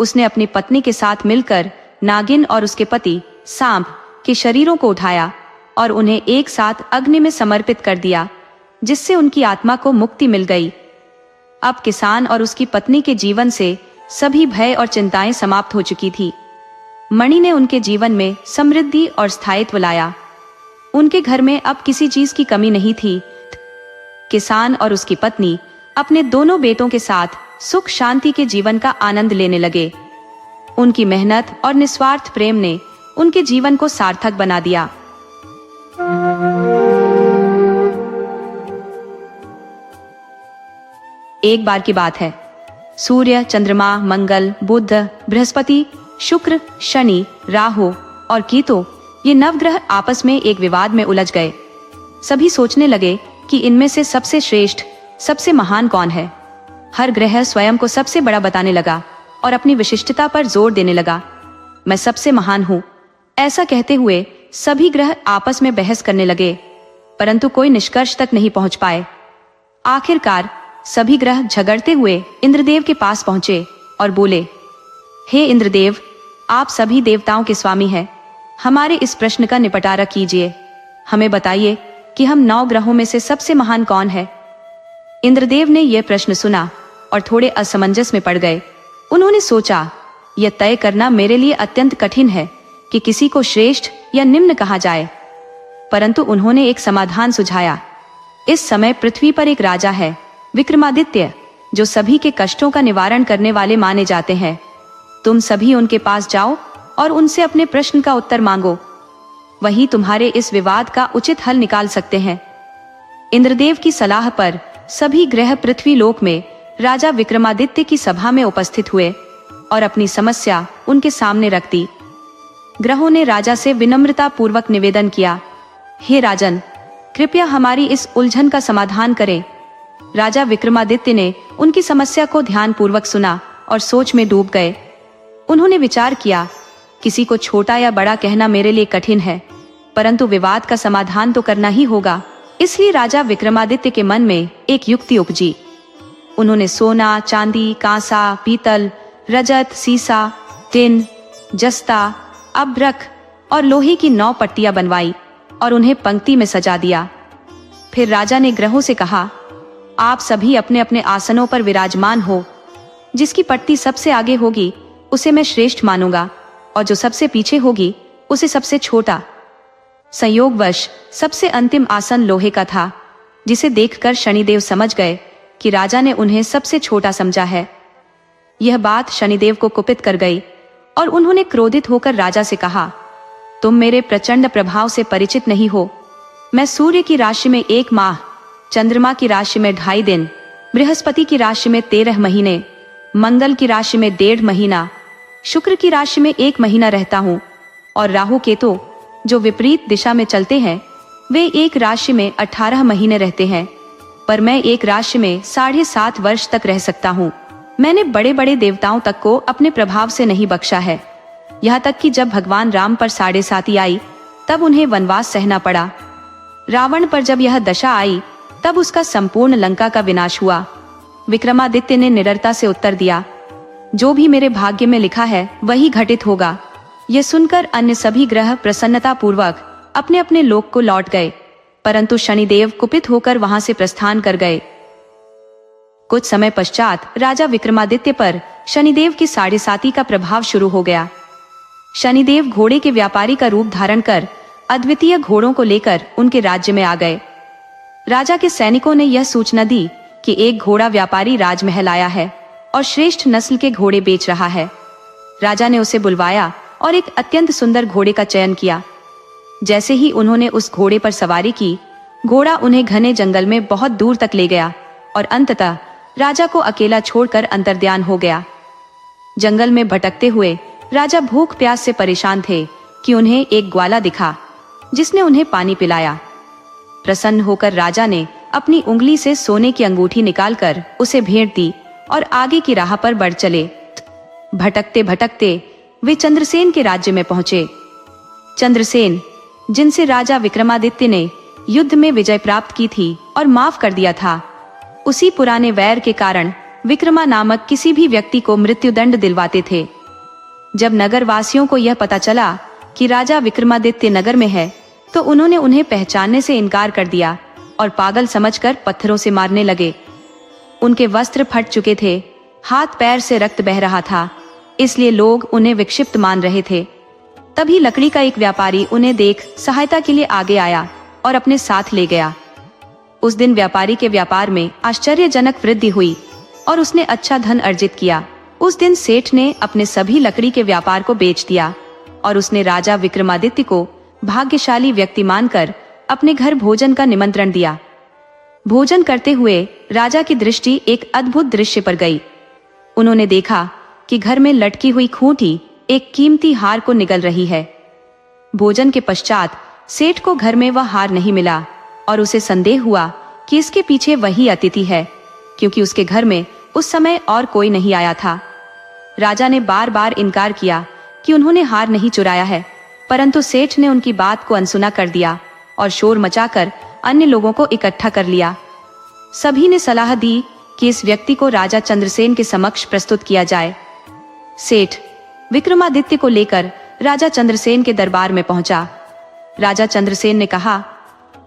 उसने अपनी पत्नी के साथ मिलकर नागिन और उसके पति सांप के शरीरों को उठाया और उन्हें एक साथ अग्नि में समर्पित कर दिया, जिससे उनकी आत्मा को मुक्ति मिल गई। अब किसान और उसकी पत्नी के जीवन से सभी भय और चिंताएं समाप्त हो चुकी थी। मणि ने उनके जीवन में समृद्धि और स्थायित्व लाया। उनके घर में अब किसी चीज की कमी नहीं थी। किसान और उसकी पत्नी अपने दोनों बेटों के साथ सुख शांति के जीवन का आनंद लेने लगे। उनकी मेहनत और निस्वार्थ प्रेम ने उनके जीवन को सार्थक बना दिया। एक बार की बात है, सूर्य, चंद्रमा, मंगल, बुध, बृहस्पति, शुक्र, शनि, राहु और केतु ये नवग्रह आपस में एक विवाद में उलझ गए। सभी सोचने लगे कि इनमें से सबसे श्रेष्ठ, सबसे महान कौन है। हर ग्रह स्वयं को सबसे बड़ा बताने लगा और अपनी विशिष्टता पर जोर देने लगा। मैं सबसे महान हूँ, ऐसा कहते हुए सभी ग्रह आपस में बहस करने लगे, परंतु कोई निष्कर्ष तक नहीं पहुंच पाए। आखिरकार सभी ग्रह झगड़ते हुए इंद्रदेव के पास पहुंचे और बोले, हे इंद्रदेव, आप सभी देवताओं के स्वामी हैं, हमारे इस प्रश्न का निपटारा कीजिए। हमें बताइए कि हम 9 ग्रहों में से सबसे महान कौन है। इंद्रदेव ने यह प्रश्न सुना और थोड़े असमंजस में पड़ गए। उन्होंने सोचा, यह तय करना मेरे लिए अत्यंत कठिन है कि किसी को श्रेष्ठ या निम्न कहा जाए, परंतु उन्होंने एक समाधान सुझाया। इस समय पृथ्वी पर एक राजा है, विक्रमादित्य, जो सभी के कष्टों का निवारण करने वाले माने जाते हैं। तुम सभी उनके पास जाओ और उनसे अपने प्रश्न का उत्तर मांगो, वही तुम्हारे इस विवाद का उचित हल निकाल सकते हैं। इंद्रदेव की सलाह पर सभी ग्रह पृथ्वी लोक में राजा विक्रमादित्य की सभा में उपस्थित हुए और अपनी समस्या उनके सामने रख दी। ग्रहों ने राजा से विनम्रता पूर्वक निवेदन किया, हे राजन, कृपया हमारी इस उलझन का समाधान करें। राजा विक्रमादित्य ने उनकी समस्या को ध्यान पूर्वक सुना और सोच में डूब गए। उन्होंने विचार किया, किसी को छोटा या बड़ा कहना मेरे लिए कठिन है, परंतु विवाद का समाधान तो करना ही होगा। इसलिए राजा विक्रमादित्य के मन में एक युक्ति उपजी। उन्होंने सोना, चांदी, कांसा, पीतल, रजत, सीसा, टिन, जस्ता, अभ्रक और लोहे की 9 पट्टियां बनवाई और उन्हें पंक्ति में सजा दिया। फिर राजा ने ग्रहों से कहा, आप सभी अपने अपने आसनों पर विराजमान हो। जिसकी पट्टी सबसे आगे होगी उसे मैं श्रेष्ठ मानूंगा और जो सबसे पीछे होगी उसे सबसे छोटा। संयोगवश सबसे अंतिम आसन लोहे का था, जिसे देखकर शनिदेव समझ गए कि राजा ने उन्हें सबसे छोटा समझा है। यह बात शनिदेव को कुपित कर गई और उन्होंने क्रोधित होकर राजा से कहा, तुम मेरे प्रचंड प्रभाव से परिचित नहीं हो। मैं सूर्य की राशि में 1 माह, चंद्रमा की राशि में 2.5 दिन, बृहस्पति की राशि में 13 महीने, मंगल की राशि में 1.5 महीना, शुक्र की राशि में 1 महीना रहता हूँ और राहु केतु, जो विपरीत दिशा में चलते हैं, वे एक राशि में 18 महीने रहते हैं, पर मैं एक राशि में 7.5 वर्ष तक रह सकता हूँ। मैंने बड़े बड़े देवताओं तक को अपने प्रभाव से नहीं बख्शा है। यहाँ तक कि जब भगवान राम पर 7.5 आई तब उन्हें वनवास सहना पड़ा। रावण पर जब यह दशा आई तब उसका संपूर्ण लंका का विनाश हुआ। विक्रमादित्य ने निडरता से उत्तर दिया, जो भी मेरे भाग्य में लिखा है वही घटित होगा। यह सुनकर अन्य सभी ग्रह प्रसन्नता पूर्वक अपने अपने लोक को लौट गए, परंतु शनिदेव कुपित होकर वहां से प्रस्थान कर गए। कुछ समय पश्चात राजा विक्रमादित्य पर शनिदेव की 7.5 का प्रभाव शुरू हो गया। शनिदेव घोड़े के व्यापारी का रूप धारण कर अद्वितीय घोड़ों को लेकर उनके राज्य में आ गए। राजा के सैनिकों ने यह सूचना दी कि एक घोड़ा व्यापारी राजमहल आया है और श्रेष्ठ नस्ल के घोड़े बेच रहा है। राजा ने उसे बुलवाया और एक अत्यंत सुंदर घोड़े का चयन किया। जैसे ही उन्होंने उस घोड़े पर सवारी की, घोड़ा उन्हें घने जंगल में बहुत दूर तक ले गया और अंततः राजा को अकेला छोड़कर अंतर्ध्यान हो गया। जंगल में भटकते हुए राजा भूख प्यास से परेशान थे कि उन्हें एक ग्वाला दिखा, जिसने उन्हें पानी पिलाया। प्रसन्न होकर राजा ने अपनी उंगली से सोने की अंगूठी निकालकर उसे भेंट दी और आगे की राह पर बढ़ चले। भटकते भटकते वे चंद्रसेन के राज्य में पहुंचे। चंद्रसेन, जिनसे राजा विक्रमादित्य ने युद्ध में विजय प्राप्त की थी और माफ कर दिया था, उसी पुराने वैर के कारण विक्रमा नामक किसी भी व्यक्ति को मृत्युदंड दिलवाते थे। जब नगर वासियों को यह पता चला कि राजा विक्रमादित्य नगर में है, तो उन्होंने उन्हें पहचानने से इनकार कर दिया और पागल समझकर पत्थरों से मारने लगे। उनके वस्त्र फट चुके थे, हाथ पैर से रक्त बह रहा था, इसलिए लोग उन्हें विक्षिप्त मान रहे थे। तभी लकड़ी का एक व्यापारी उन्हें देख सहायता के लिए आगे आया और अपने साथ ले गया। उस दिन व्यापारी के व्यापार में आश्चर्यजनक वृद्धि हुई और उसने अच्छा धन अर्जित किया। उस दिन सेठ ने अपने सभी लकड़ी के व्यापार को बेच दिया और उसने राजा विक्रमादित्य को भाग्यशाली व्यक्ति मानकर अपने घर भोजन का निमंत्रण दिया। भोजन करते हुए राजा की दृष्टि एक अद्भुत दृश्य पर गई। उन्होंने देखा कि घर में लटकी हुई खूंटी एक कीमती हार को निगल रही है। भोजन के पश्चात सेठ को घर में वह हार नहीं मिला और उसे संदेह हुआ कि इसके पीछे वही अतिथि है, क्योंकि उसके घर में उस समय और कोई नहीं आया था। राजा ने बार बार इनकार किया कि उन्होंने हार नहीं चुराया है, परंतु सेठ ने उनकी बात को अनसुना कर दिया और शोर मचाकर अन्य लोगों को इकट्ठा कर लिया। सभी ने सलाह दी कि इस व्यक्ति को राजा चंद्रसेन के समक्ष प्रस्तुत किया जाए। सेठ विक्रमादित्य को लेकर राजा चंद्रसेन के दरबार में पहुंचा। राजा चंद्रसेन ने कहा,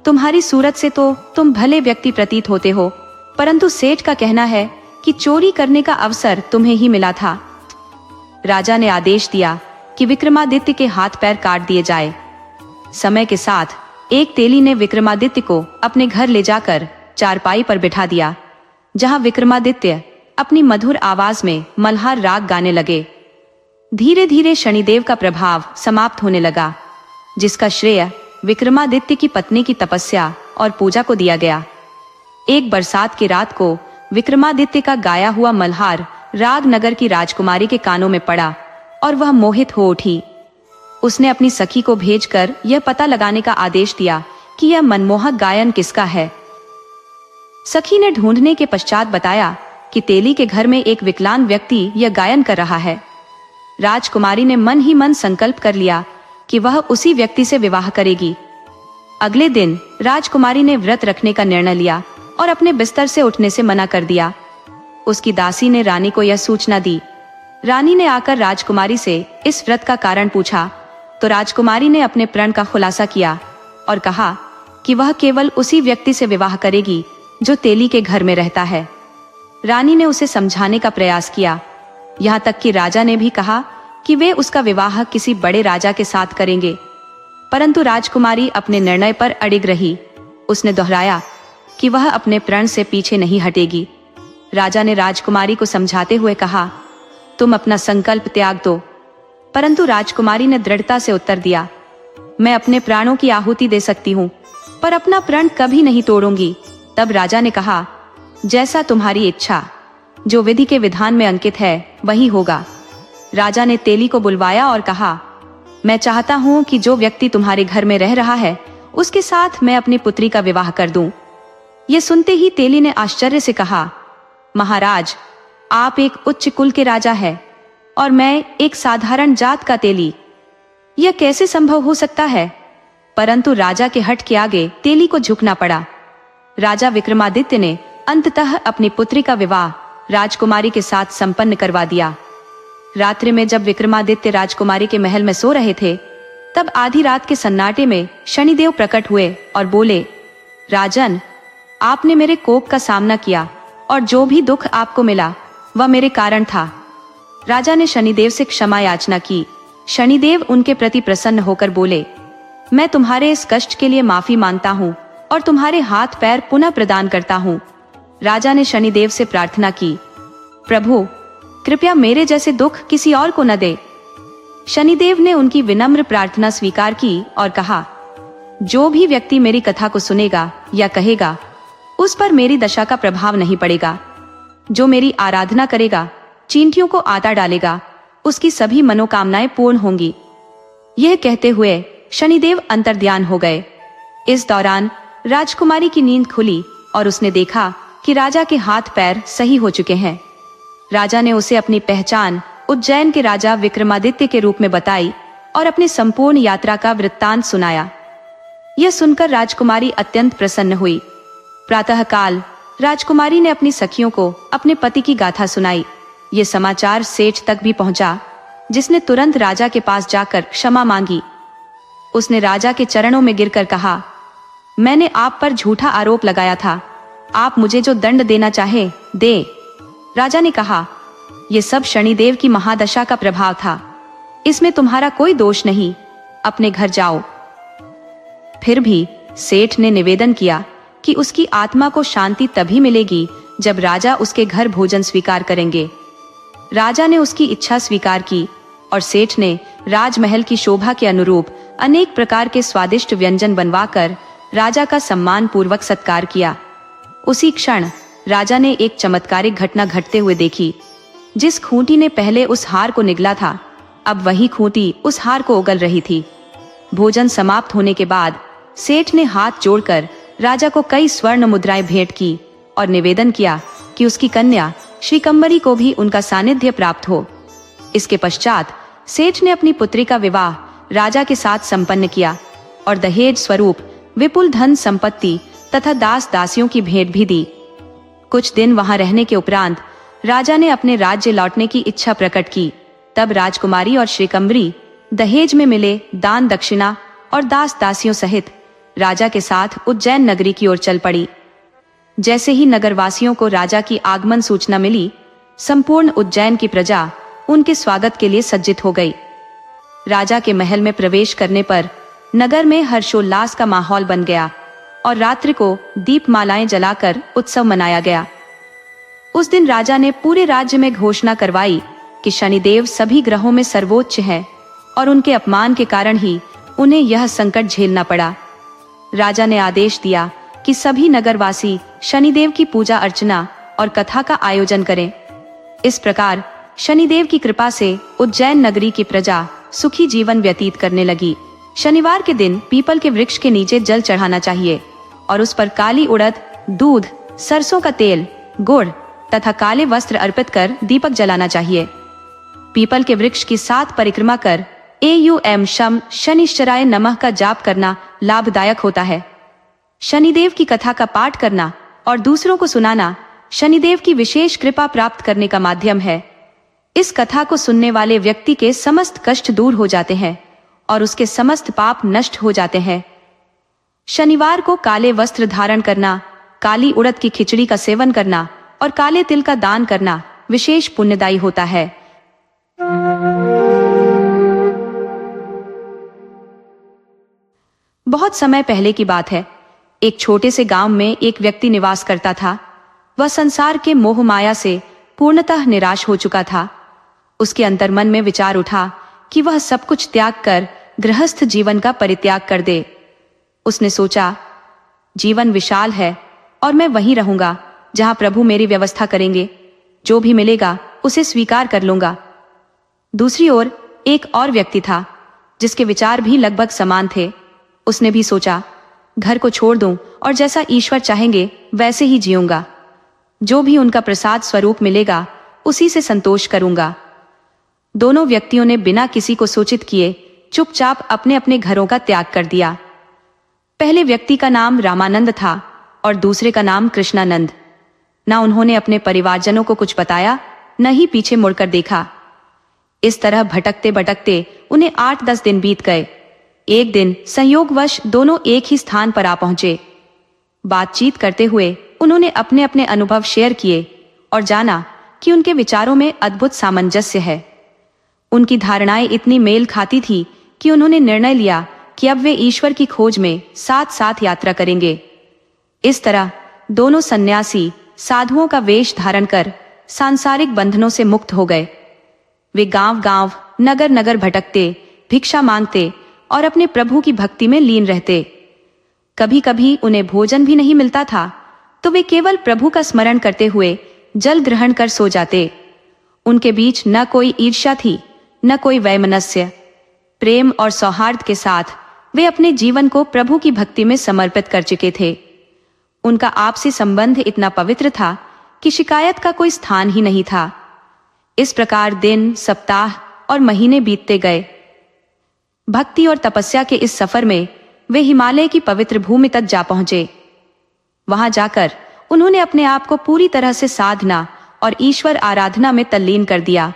तुम्हारी सूरत से तो तुम भले व्यक्ति प्रतीत होते हो, परंतु सेठ का कहना है कि चोरी करने का अवसर तुम्हें ही मिला था। राजा ने आदेश दिया कि विक्रमादित्य के हाथ पैर काट दिए जाए। समय के साथ एक तेली ने विक्रमादित्य को अपने घर ले जाकर चारपाई पर बिठा दिया, जहां विक्रमादित्य अपनी मधुर आवाज में मल्हार राग गाने लगे। धीरे धीरे शनिदेव का प्रभाव समाप्त होने लगा, जिसका श्रेय विक्रमादित्य की पत्नी की तपस्या और पूजा को दिया गया। एक बरसात की रात को विक्रमादित्य का गाया हुआ मल्हार राग नगर की राजकुमारी के कानों में पड़ा और वह मोहित हो उठी। उसने अपनी सखी को भेजकर यह पता लगाने का आदेश दिया कि यह मनमोहक गायन किसका है। सखी ने ढूंढने के पश्चात बताया कि तेली के घर में एक विकलांग व्यक्ति यह गायन कर रहा है। राजकुमारी ने मन ही मन संकल्प कर लिया कि वह उसी व्यक्ति से विवाह करेगी। अगले दिन राजकुमारी ने व्रत रखने का निर्णय लिया और अपने बिस्तर से उठने से मना कर दिया। उसकी दासी ने रानी को यह सूचना दी। रानी ने आकर राजकुमारी से इस व्रत का कारण पूछा तो राजकुमारी ने अपने प्रण का खुलासा किया और कहा कि वह केवल उसी व्यक्ति से विवाह करेगी जो तेली के घर में रहता है। रानी ने उसे समझाने का प्रयास किया, यहाँ तक कि राजा ने भी कहा कि वे उसका विवाह किसी बड़े राजा के साथ करेंगे, परंतु राजकुमारी अपने निर्णय पर अड़िग रही। उसने दोहराया कि वह अपने प्रण से पीछे नहीं हटेगी। राजा ने राजकुमारी को समझाते हुए कहा, तुम अपना संकल्प त्याग दो, परंतु राजकुमारी ने दृढ़ता से उत्तर दिया, मैं अपने प्राणों की आहुति दे सकती हूँ, पर अपना प्रण कभी नहीं तोड़ूंगी। तब राजा ने कहा, जैसा तुम्हारी इच्छा, जो विधि के विधान में अंकित है वही होगा। राजा ने तेली को बुलवाया और कहा, मैं चाहता हूँ कि जो व्यक्ति तुम्हारे घर में रह रहा है उसके साथ मैं अपनी पुत्री का विवाह कर दूं। ये सुनते ही तेली ने आश्चर्य से कहा, महाराज, आप एक उच्च कुल के राजा हैं और मैं एक साधारण जात का तेली, यह कैसे संभव हो सकता है? परंतु राजा के हठ के आगे तेली को झुकना पड़ा। राजा विक्रमादित्य ने अंततः अपनी पुत्री का विवाह राजकुमारी के साथ संपन्न करवा दिया। रात्रि में जब विक्रमादित्य राजकुमारी के महल में सो रहे थे, तब आधी रात के सन्नाटे में शनिदेव प्रकट हुए और बोले, राजन, आपने मेरे कोप का सामना किया और जो भी दुख आपको मिला वह मेरे कारण था। राजा ने शनिदेव से क्षमा याचना की। शनिदेव उनके प्रति प्रसन्न होकर बोले, मैं तुम्हारे इस कष्ट के लिए माफी मांगता हूँ और तुम्हारे हाथ पैर पुनः प्रदान करता हूँ। राजा ने शनिदेव से प्रार्थना की, प्रभु, कृपया मेरे जैसे दुख किसी और को न दे। शनिदेव ने उनकी विनम्र प्रार्थना स्वीकार की और कहा, जो भी व्यक्ति मेरी कथा को सुनेगा या कहेगा उस पर मेरी दशा का प्रभाव नहीं पड़ेगा। जो मेरी आराधना करेगा, चींटियों को आता डालेगा, उसकी सभी मनोकामनाएं पूर्ण होंगी। यह कहते हुए शनिदेव अंतर्ध्यान हो गए। इस दौरान राजकुमारी की नींद खुली और उसने देखा कि राजा के हाथ पैर सही हो चुके हैं। राजा ने उसे अपनी पहचान उज्जैन के राजा विक्रमादित्य के रूप में बताई और अपनी संपूर्ण यात्रा का वृत्तांत सुनाया। यह सुनकर राजकुमारी अत्यंत प्रसन्न हुई। प्रातःकाल राजकुमारी ने अपनी सखियों को अपने पति की गाथा सुनाई। ये समाचार सेठ तक भी पहुंचा, जिसने तुरंत राजा के पास जाकर क्षमा मांगी। उसने राजा के चरणों में गिरकर कहा, मैंने आप पर झूठा आरोप लगाया था, आप मुझे जो दंड देना चाहे दे। राजा ने कहा, यह सब शनिदेव की महादशा का प्रभाव था, इसमें तुम्हारा कोई दोष नहीं, अपने घर जाओ। फिर भी सेठ ने निवेदन किया कि उसकी आत्मा को शांति तभी मिलेगी जब राजा उसके घर भोजन स्वीकार करेंगे। राजा ने उसकी इच्छा स्वीकार की और सेठ ने राजमहल की शोभा के अनुरूप अनेक प्रकार के स्वादिष्ट व्यंजन बनवाकर राजा का सम्मान पूर्वक सत्कार किया। उसी क्षण राजा ने एक चमत्कारिक घटना घटते हुए देखी। जिस खूंटी ने पहले उस हार को निगला था, अब वही खूंटी उस हार को उगल रही थी। भोजन समाप्त होने के बाद सेठ ने हाथ जोड़कर राजा को कई स्वर्ण मुद्राएं भेंट की और निवेदन किया कि उसकी कन्या श्रीकंबरी को भी उनका सानिध्य प्राप्त हो। इसके पश्चात सेठ ने अपनी पुत्री का विवाह राजा के साथ संपन्न किया और दहेज स्वरूप विपुल धन संपत्ति तथा दास दासियों की भेंट भी दी। कुछ दिन वहां रहने के उपरांत राजा ने अपने राज्य लौटने की इच्छा प्रकट की। तब राजकुमारी और श्रीकंबरी दहेज में मिले दान दक्षिणा और दास दासियों सहित राजा के साथ उज्जैन नगरी की ओर चल पड़ी। जैसे ही नगरवासियों को राजा की आगमन सूचना मिली, संपूर्ण उज्जैन की प्रजा उनके स्वागत के लिए सज्जित हो गई। राजा के महल में प्रवेश करने पर नगर में हर्षोल्लास का माहौल बन गया और रात्रि को दीपमालाएं जलाकर उत्सव मनाया गया। उस दिन राजा ने पूरे राज्य में घोषणा करवाई कि शनिदेव सभी ग्रहों में सर्वोच्च है और उनके अपमान के कारण ही उन्हें यह संकट झेलना पड़ा। राजा ने आदेश दिया कि सभी नगरवासी शनिदेव की पूजा अर्चना और कथा का आयोजन करें। इस प्रकार शनिदेव की कृपा से उज्जैन नगरी की प्रजा सुखी जीवन व्यतीत करने लगी। शनिवार के दिन पीपल के वृक्ष के नीचे जल चढ़ाना चाहिए और उस पर काली उड़द, दूध, सरसों का तेल, गुड़ तथा काले वस्त्र अर्पित कर दीपक जलाना चाहिए। पीपल के वृक्ष की 7 परिक्रमा कर एम शम शनिश्चराय नमः का जाप करना लाभदायक होता है। शनिदेव की कथा का पाठ करना और दूसरों को सुनाना शनिदेव की विशेष कृपा प्राप्त करने का माध्यम है। इस कथा को सुनने वाले व्यक्ति के समस्त कष्ट दूर हो जाते हैं और उसके समस्त पाप नष्ट हो जाते हैं। शनिवार को काले वस्त्र धारण करना, काली उड़द की खिचड़ी का सेवन करना और काले तिल का दान करना विशेष पुण्यदायी होता है। बहुत समय पहले की बात है। एक छोटे से गांव में एक व्यक्ति निवास करता था। वह संसार के मोह माया से पूर्णतः निराश हो चुका था। उसके अंतर्मन में विचार उठा कि वह सब कुछ त्याग कर गृहस्थ जीवन का परित्याग कर दे। उसने सोचा, जीवन विशाल है और मैं वहीं रहूंगा जहां प्रभु मेरी व्यवस्था करेंगे। जो भी मिलेगा उसे स्वीकार कर लूंगा। दूसरी ओर एक और व्यक्ति था जिसके विचार भी लगभग समान थे। उसने भी सोचा, घर को छोड़ दूं और जैसा ईश्वर चाहेंगे वैसे ही जीऊंगा। जो भी उनका प्रसाद स्वरूप मिलेगा उसी से संतोष करूंगा। दोनों व्यक्तियों ने बिना किसी को सूचित किए चुपचाप अपने अपने घरों का त्याग कर दिया। पहले व्यक्ति का नाम रामानंद था और दूसरे का नाम कृष्णानंद। न उन्होंने अपने परिवारजनों को कुछ बताया, न ही पीछे मुड़कर देखा। इस तरह भटकते भटकते उन्हें 8-10 दिन बीत गए। एक दिन संयोगवश दोनों एक ही स्थान पर आ पहुंचे। बातचीत करते हुए उन्होंने अपने अपने अनुभव शेयर किए और जाना कि उनके विचारों में अद्भुत सामंजस्य है। उनकी धारणाएं इतनी मेल खाती थी कि उन्होंने निर्णय लिया कि अब वे ईश्वर की खोज में साथ साथ यात्रा करेंगे। इस तरह दोनों सन्यासी साधुओं का वेश धारण कर सांसारिक बंधनों से मुक्त हो गए। वे गांव-गांव, नगर-नगर भटकते, भिक्षा मांगते और अपने प्रभु की भक्ति में लीन रहते। कभी कभी उन्हें भोजन भी नहीं मिलता था तो वे केवल प्रभु का स्मरण करते हुए जल ग्रहण कर सो जाते। उनके बीच न कोई ईर्ष्या थी, न कोई वैमनस्य। प्रेम और सौहार्द के साथ वे अपने जीवन को प्रभु की भक्ति में समर्पित कर चुके थे। उनका आपसी संबंध इतना पवित्र था कि शिकायत का कोई स्थान ही नहीं था। इस प्रकार दिन, सप्ताह और महीने बीतते गए। भक्ति और तपस्या के इस सफर में वे हिमालय की पवित्र भूमि तक जा पहुंचे। वहां जाकर उन्होंने अपने आप को पूरी तरह से साधना और ईश्वर आराधना में तल्लीन कर दिया।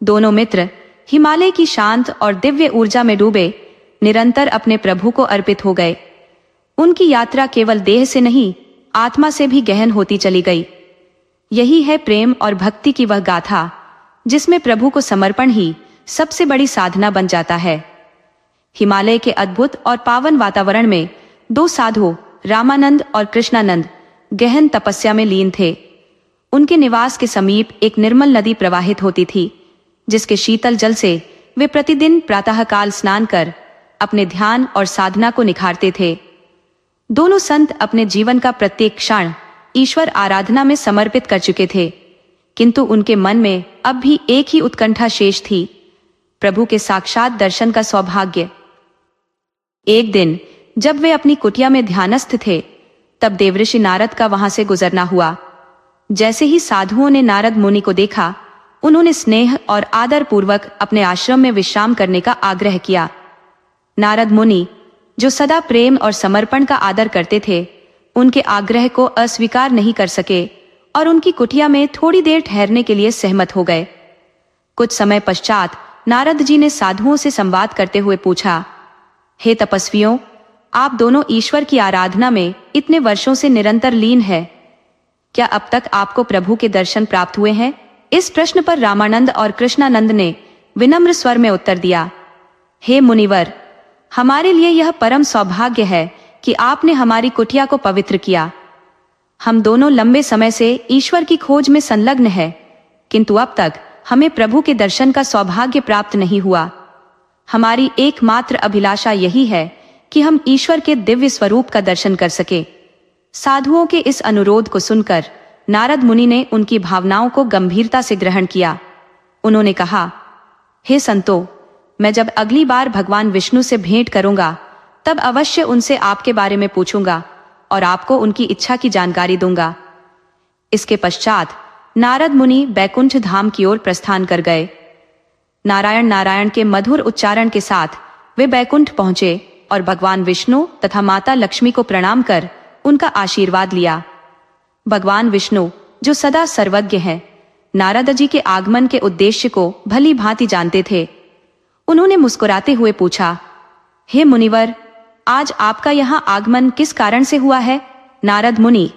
दोनों मित्र हिमालय की शांत और दिव्य ऊर्जा में डूबे निरंतर अपने प्रभु को अर्पित हो गए। उनकी यात्रा केवल देह से नहीं, आत्मा से भी गहन होती चली गई। यही है प्रेम और भक्ति की वह गाथा जिसमें प्रभु को समर्पण ही सबसे बड़ी साधना बन जाता है। हिमालय के अद्भुत और पावन वातावरण में 2 साधु रामानंद और कृष्णानंद गहन तपस्या में लीन थे। उनके निवास के समीप एक निर्मल नदी प्रवाहित होती थी, जिसके शीतल जल से वे प्रतिदिन प्रातःकाल स्नान कर अपने ध्यान और साधना को निखारते थे। दोनों संत अपने जीवन का प्रत्येक क्षण ईश्वर आराधना में समर्पित कर चुके थे, किंतु उनके मन में अब भी एक ही उत्कंठा शेष थी, प्रभु के साक्षात दर्शन का सौभाग्य। एक दिन जब वे अपनी कुटिया में ध्यानस्थ थे, तब देवऋषि नारद का वहां से गुजरना हुआ। जैसे ही साधुओं ने नारद मुनि को देखा, उन्होंने स्नेह और आदर पूर्वक अपने आश्रम में विश्राम करने का आग्रह किया। नारद मुनि, जो सदा प्रेम और समर्पण का आदर करते थे, उनके आग्रह को अस्वीकार नहीं कर सके और उनकी कुटिया में थोड़ी देर ठहरने के लिए सहमत हो गए। कुछ समय पश्चात नारद जी ने साधुओं से संवाद करते हुए पूछा, हे तपस्वियों, आप दोनों ईश्वर की आराधना में इतने वर्षों से निरंतर लीन है, क्या अब तक आपको प्रभु के दर्शन प्राप्त हुए हैं? इस प्रश्न पर रामानंद और कृष्णानंद ने विनम्र स्वर में उत्तर दिया, हे मुनिवर, हमारे लिए यह परम सौभाग्य है कि आपने हमारी कुटिया को पवित्र किया। हम दोनों लंबे समय से ईश्वर की खोज में संलग्न हैं, किंतु अब तक हमें प्रभु के दर्शन का सौभाग्य प्राप्त नहीं हुआ। हमारी एकमात्र अभिलाषा यही है कि हम ईश्वर के दिव्य स्वरूप का दर्शन कर सके। साधुओं के इस अनुरोध को सुनकर नारद मुनि ने उनकी भावनाओं को गंभीरता से ग्रहण किया। उन्होंने कहा, हे संतो, मैं जब अगली बार भगवान विष्णु से भेंट करूंगा, तब अवश्य उनसे आपके बारे में पूछूंगा और आपको उनकी इच्छा की जानकारी दूंगा। इसके पश्चात नारद मुनि बैकुंठ धाम की ओर प्रस्थान कर गए। नारायण नारायण के मधुर उच्चारण के साथ वे बैकुंठ पहुंचे और भगवान विष्णु तथा माता लक्ष्मी को प्रणाम कर उनका आशीर्वाद लिया। भगवान विष्णु, जो सदा सर्वज्ञ हैं, नारद जी के आगमन के उद्देश्य को भली भांति जानते थे। उन्होंने मुस्कुराते हुए पूछा, हे मुनिवर, आज आपका यहाँ आगमन किस कारण से हुआ है? नारद मुनि,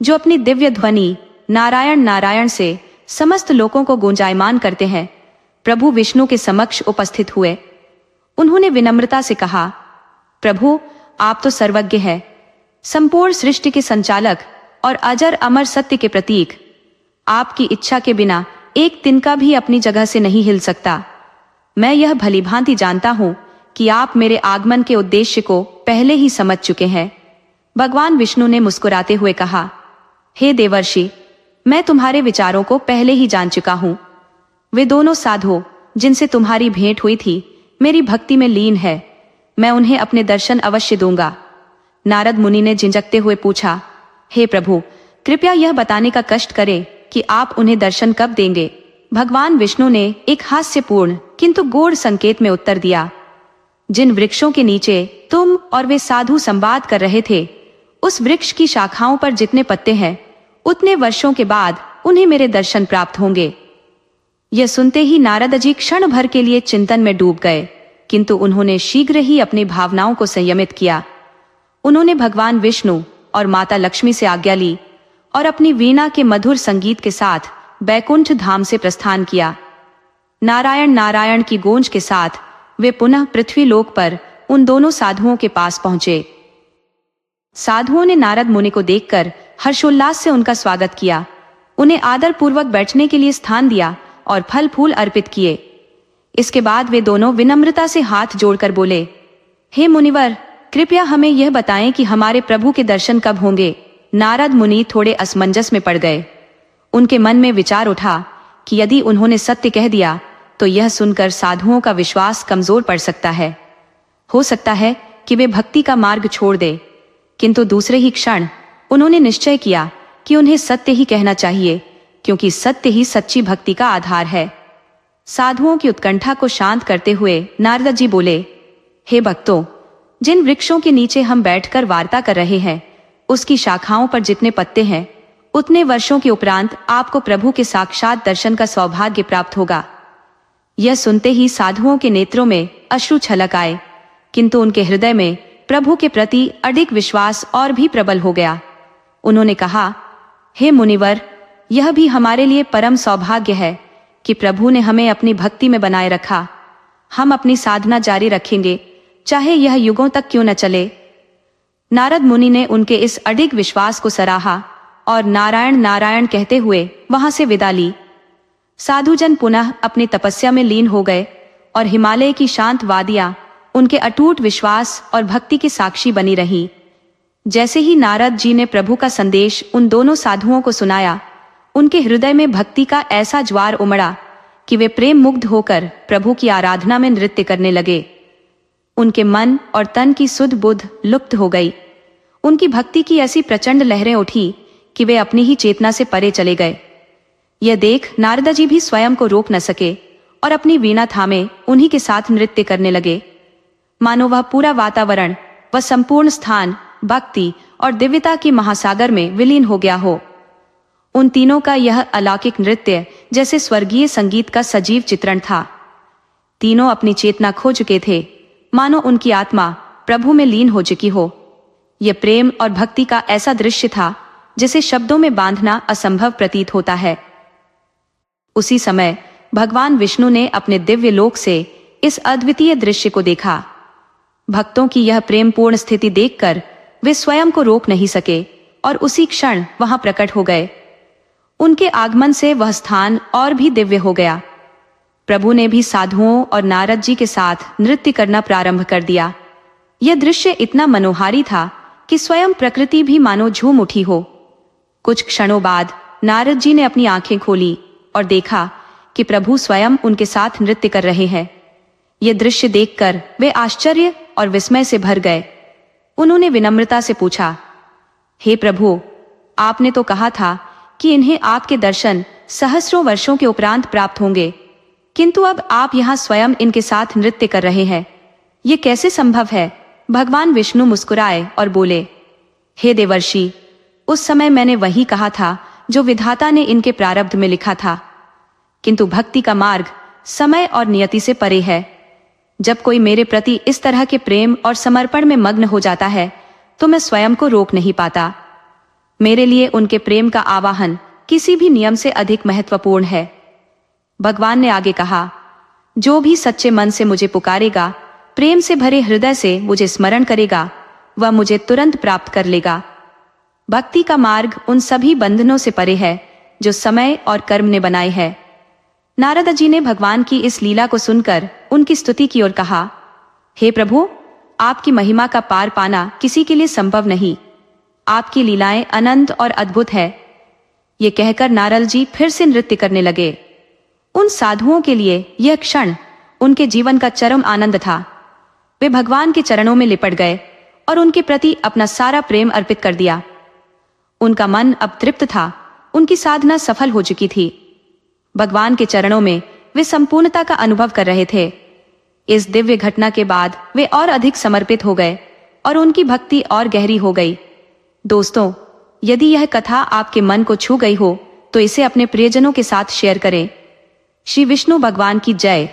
जो अपनी दिव्य ध्वनि नारायण नारायण से समस्त लोगों को गुंजायमान करते हैं, प्रभु विष्णु के समक्ष उपस्थित हुए। उन्होंने विनम्रता से कहा, प्रभु, आप तो सर्वज्ञ हैं, संपूर्ण सृष्टि के संचालक और अजर अमर सत्य के प्रतीक। आपकी इच्छा के बिना एक तिनका भी अपनी जगह से नहीं हिल सकता। मैं यह भलीभांति जानता हूं कि आप मेरे आगमन के उद्देश्य को पहले ही समझ चुके हैं। भगवान विष्णु ने मुस्कुराते हुए कहा, हे देवर्षि, मैं तुम्हारे विचारों को पहले ही जान चुका हूं। वे दोनों साधु जिनसे तुम्हारी भेंट हुई थी, मेरी भक्ति में लीन है। मैं उन्हें अपने दर्शन अवश्य दूंगा। नारद मुनि ने झिंझकते हुए पूछा, हे प्रभु, कृपया यह बताने का कष्ट करें कि आप उन्हें दर्शन कब देंगे? भगवान विष्णु ने एक हास्यपूर्ण किंतु गूढ़ संकेत में उत्तर दिया, जिन वृक्षों के नीचे तुम और वे साधु संवाद कर रहे थे, उस वृक्ष की शाखाओं पर जितने पत्ते हैं, उतने वर्षों के बाद उन्हें मेरे दर्शन प्राप्त होंगे। यह सुनते ही नारद जी क्षण भर के लिए चिंतन में डूब गए, किंतु उन्होंने शीघ्र ही अपनी भावनाओं को संयमित किया। उन्होंने भगवान विष्णु और माता लक्ष्मी से आज्ञा ली और अपनी वीणा के मधुर संगीत के साथ बैकुंठ धाम से प्रस्थान किया। नारायण नारायण की गूंज के साथ वे पुनः पृथ्वी लोक पर उन दोनों साधुओं के पास पहुंचे। साधुओं ने नारद मुनि को देखकर हर्षोल्लास से उनका स्वागत किया, उन्हें आदर पूर्वक बैठने के लिए स्थान दिया और फल फूल अर्पित किए। इसके बाद वे दोनों विनम्रता से हाथ जोड़कर बोले, हे मुनिवर, कृपया हमें यह बताएं कि हमारे प्रभु के दर्शन कब होंगे? नारद मुनि थोड़े असमंजस में पड़ गए। उनके मन में विचार उठा कि यदि उन्होंने सत्य कह दिया तो यह सुनकर साधुओं का विश्वास कमजोर पड़ सकता है। हो सकता है कि वे भक्ति का मार्ग छोड़ दे। किंतु दूसरे ही क्षण उन्होंने निश्चय किया कि उन्हें सत्य ही कहना चाहिए, क्योंकि सत्य ही सच्ची भक्ति का आधार है। साधुओं की उत्कंठा को शांत करते हुए नारद जी बोले, हे भक्तों, जिन वृक्षों के नीचे हम बैठकर वार्ता कर रहे हैं, उसकी शाखाओं पर जितने पत्ते हैं, उतने वर्षों के उपरांत आपको प्रभु के साक्षात दर्शन का सौभाग्य प्राप्त होगा। यह सुनते ही साधुओं के नेत्रों में अश्रु छलक आए, किंतु उनके हृदय में प्रभु के प्रति अधिक विश्वास और भी प्रबल हो गया। उन्होंने कहा, हे मुनिवर, यह भी हमारे लिए परम सौभाग्य है कि प्रभु ने हमें अपनी भक्ति में बनाए रखा। हम अपनी साधना जारी रखेंगे, चाहे यह युगों तक क्यों न चले। नारद मुनि ने उनके इस अडिग विश्वास को सराहा और नारायण नारायण कहते हुए वहां से विदा ली। साधुजन पुनः अपनी तपस्या में लीन हो गए और हिमालय की शांत वादियां उनके अटूट विश्वास और भक्ति की साक्षी बनी रही। जैसे ही नारद जी ने प्रभु का संदेश उन दोनों साधुओं को सुनाया, उनके हृदय में भक्ति का ऐसा ज्वार उमड़ा कि वे प्रेम मुग्ध होकर प्रभु की आराधना में नृत्य करने लगे। उनके मन और तन की सुध बुध लुप्त हो गई। उनकी भक्ति की ऐसी प्रचंड लहरें उठी कि वे अपनी ही चेतना से परे चले गए। यह देख नारदा जी भी स्वयं को रोक न सके और अपनी वीणा थामे उन्हीं के साथ नृत्य करने लगे, मानो वह पूरा वातावरण, वह संपूर्ण स्थान भक्ति और दिव्यता की महासागर में विलीन हो गया हो। उन तीनों का यह अलौकिक नृत्य जैसे स्वर्गीय संगीत का सजीव चित्रण था। तीनों अपनी चेतना खो चुके थे, मानो उनकी आत्मा प्रभु में लीन हो चुकी हो। यह प्रेम और भक्ति का ऐसा दृश्य था जिसे शब्दों में बांधना असंभव प्रतीत होता है। उसी समय भगवान विष्णु ने अपने दिव्य लोक से इस अद्वितीय दृश्य को देखा। भक्तों की यह प्रेमपूर्ण स्थिति देखकर वे स्वयं को रोक नहीं सके और उसी क्षण वहां प्रकट हो गए। उनके आगमन से वह स्थान और भी दिव्य हो गया। प्रभु ने भी साधुओं और नारद जी के साथ नृत्य करना प्रारंभ कर दिया। यह दृश्य इतना मनोहारी था कि स्वयं प्रकृति भी मानो झूम उठी हो। कुछ क्षणों बाद नारद जी ने अपनी आंखें खोली और देखा कि प्रभु स्वयं उनके साथ नृत्य कर रहे हैं। यह दृश्य देखकर वे आश्चर्य और विस्मय से भर गए। उन्होंने विनम्रता से पूछा, हे प्रभु, आपने तो कहा था कि इन्हें आपके दर्शन सहस्रों वर्षों के उपरांत प्राप्त होंगे, किंतु अब आप यहाँ स्वयं इनके साथ नृत्य कर रहे हैं। ये कैसे संभव है? भगवान विष्णु मुस्कुराए और बोले, हे देवर्षि, उस समय मैंने वही कहा था जो विधाता ने इनके प्रारब्ध में लिखा था, किंतु भक्ति का मार्ग समय और नियति से परे है। जब कोई मेरे प्रति इस तरह के प्रेम और समर्पण में मग्न हो जाता है तो मैं स्वयं को रोक नहीं पाता। मेरे लिए उनके प्रेम का आवाहन किसी भी नियम से अधिक महत्वपूर्ण है। भगवान ने आगे कहा, जो भी सच्चे मन से मुझे पुकारेगा, प्रेम से भरे हृदय से मुझे स्मरण करेगा, वह मुझे तुरंत प्राप्त कर लेगा। भक्ति का मार्ग उन सभी बंधनों से परे है जो समय और कर्म ने बनाए हैं। नारद जी ने भगवान की इस लीला को सुनकर उनकी स्तुति की और कहा, हे प्रभु, आपकी महिमा का पार पाना किसी के लिए संभव नहीं। आपकी लीलाएं अनंत और अद्भुत है। ये कहकर नारद जी फिर से नृत्य करने लगे। उन साधुओं के लिए यह क्षण उनके जीवन का चरम आनंद था। वे भगवान के चरणों में लिपट गए और उनके प्रति अपना सारा प्रेम अर्पित कर दिया। उनका मन अब तृप्त था, उनकी साधना सफल हो चुकी थी। भगवान के चरणों में वे संपूर्णता का अनुभव कर रहे थे। इस दिव्य घटना के बाद वे और अधिक समर्पित हो गए और उनकी भक्ति और गहरी हो गई। दोस्तों, यदि यह कथा आपके मन को छू गई हो तो इसे अपने प्रियजनों के साथ शेयर करें। श्री विष्णु भगवान की जय।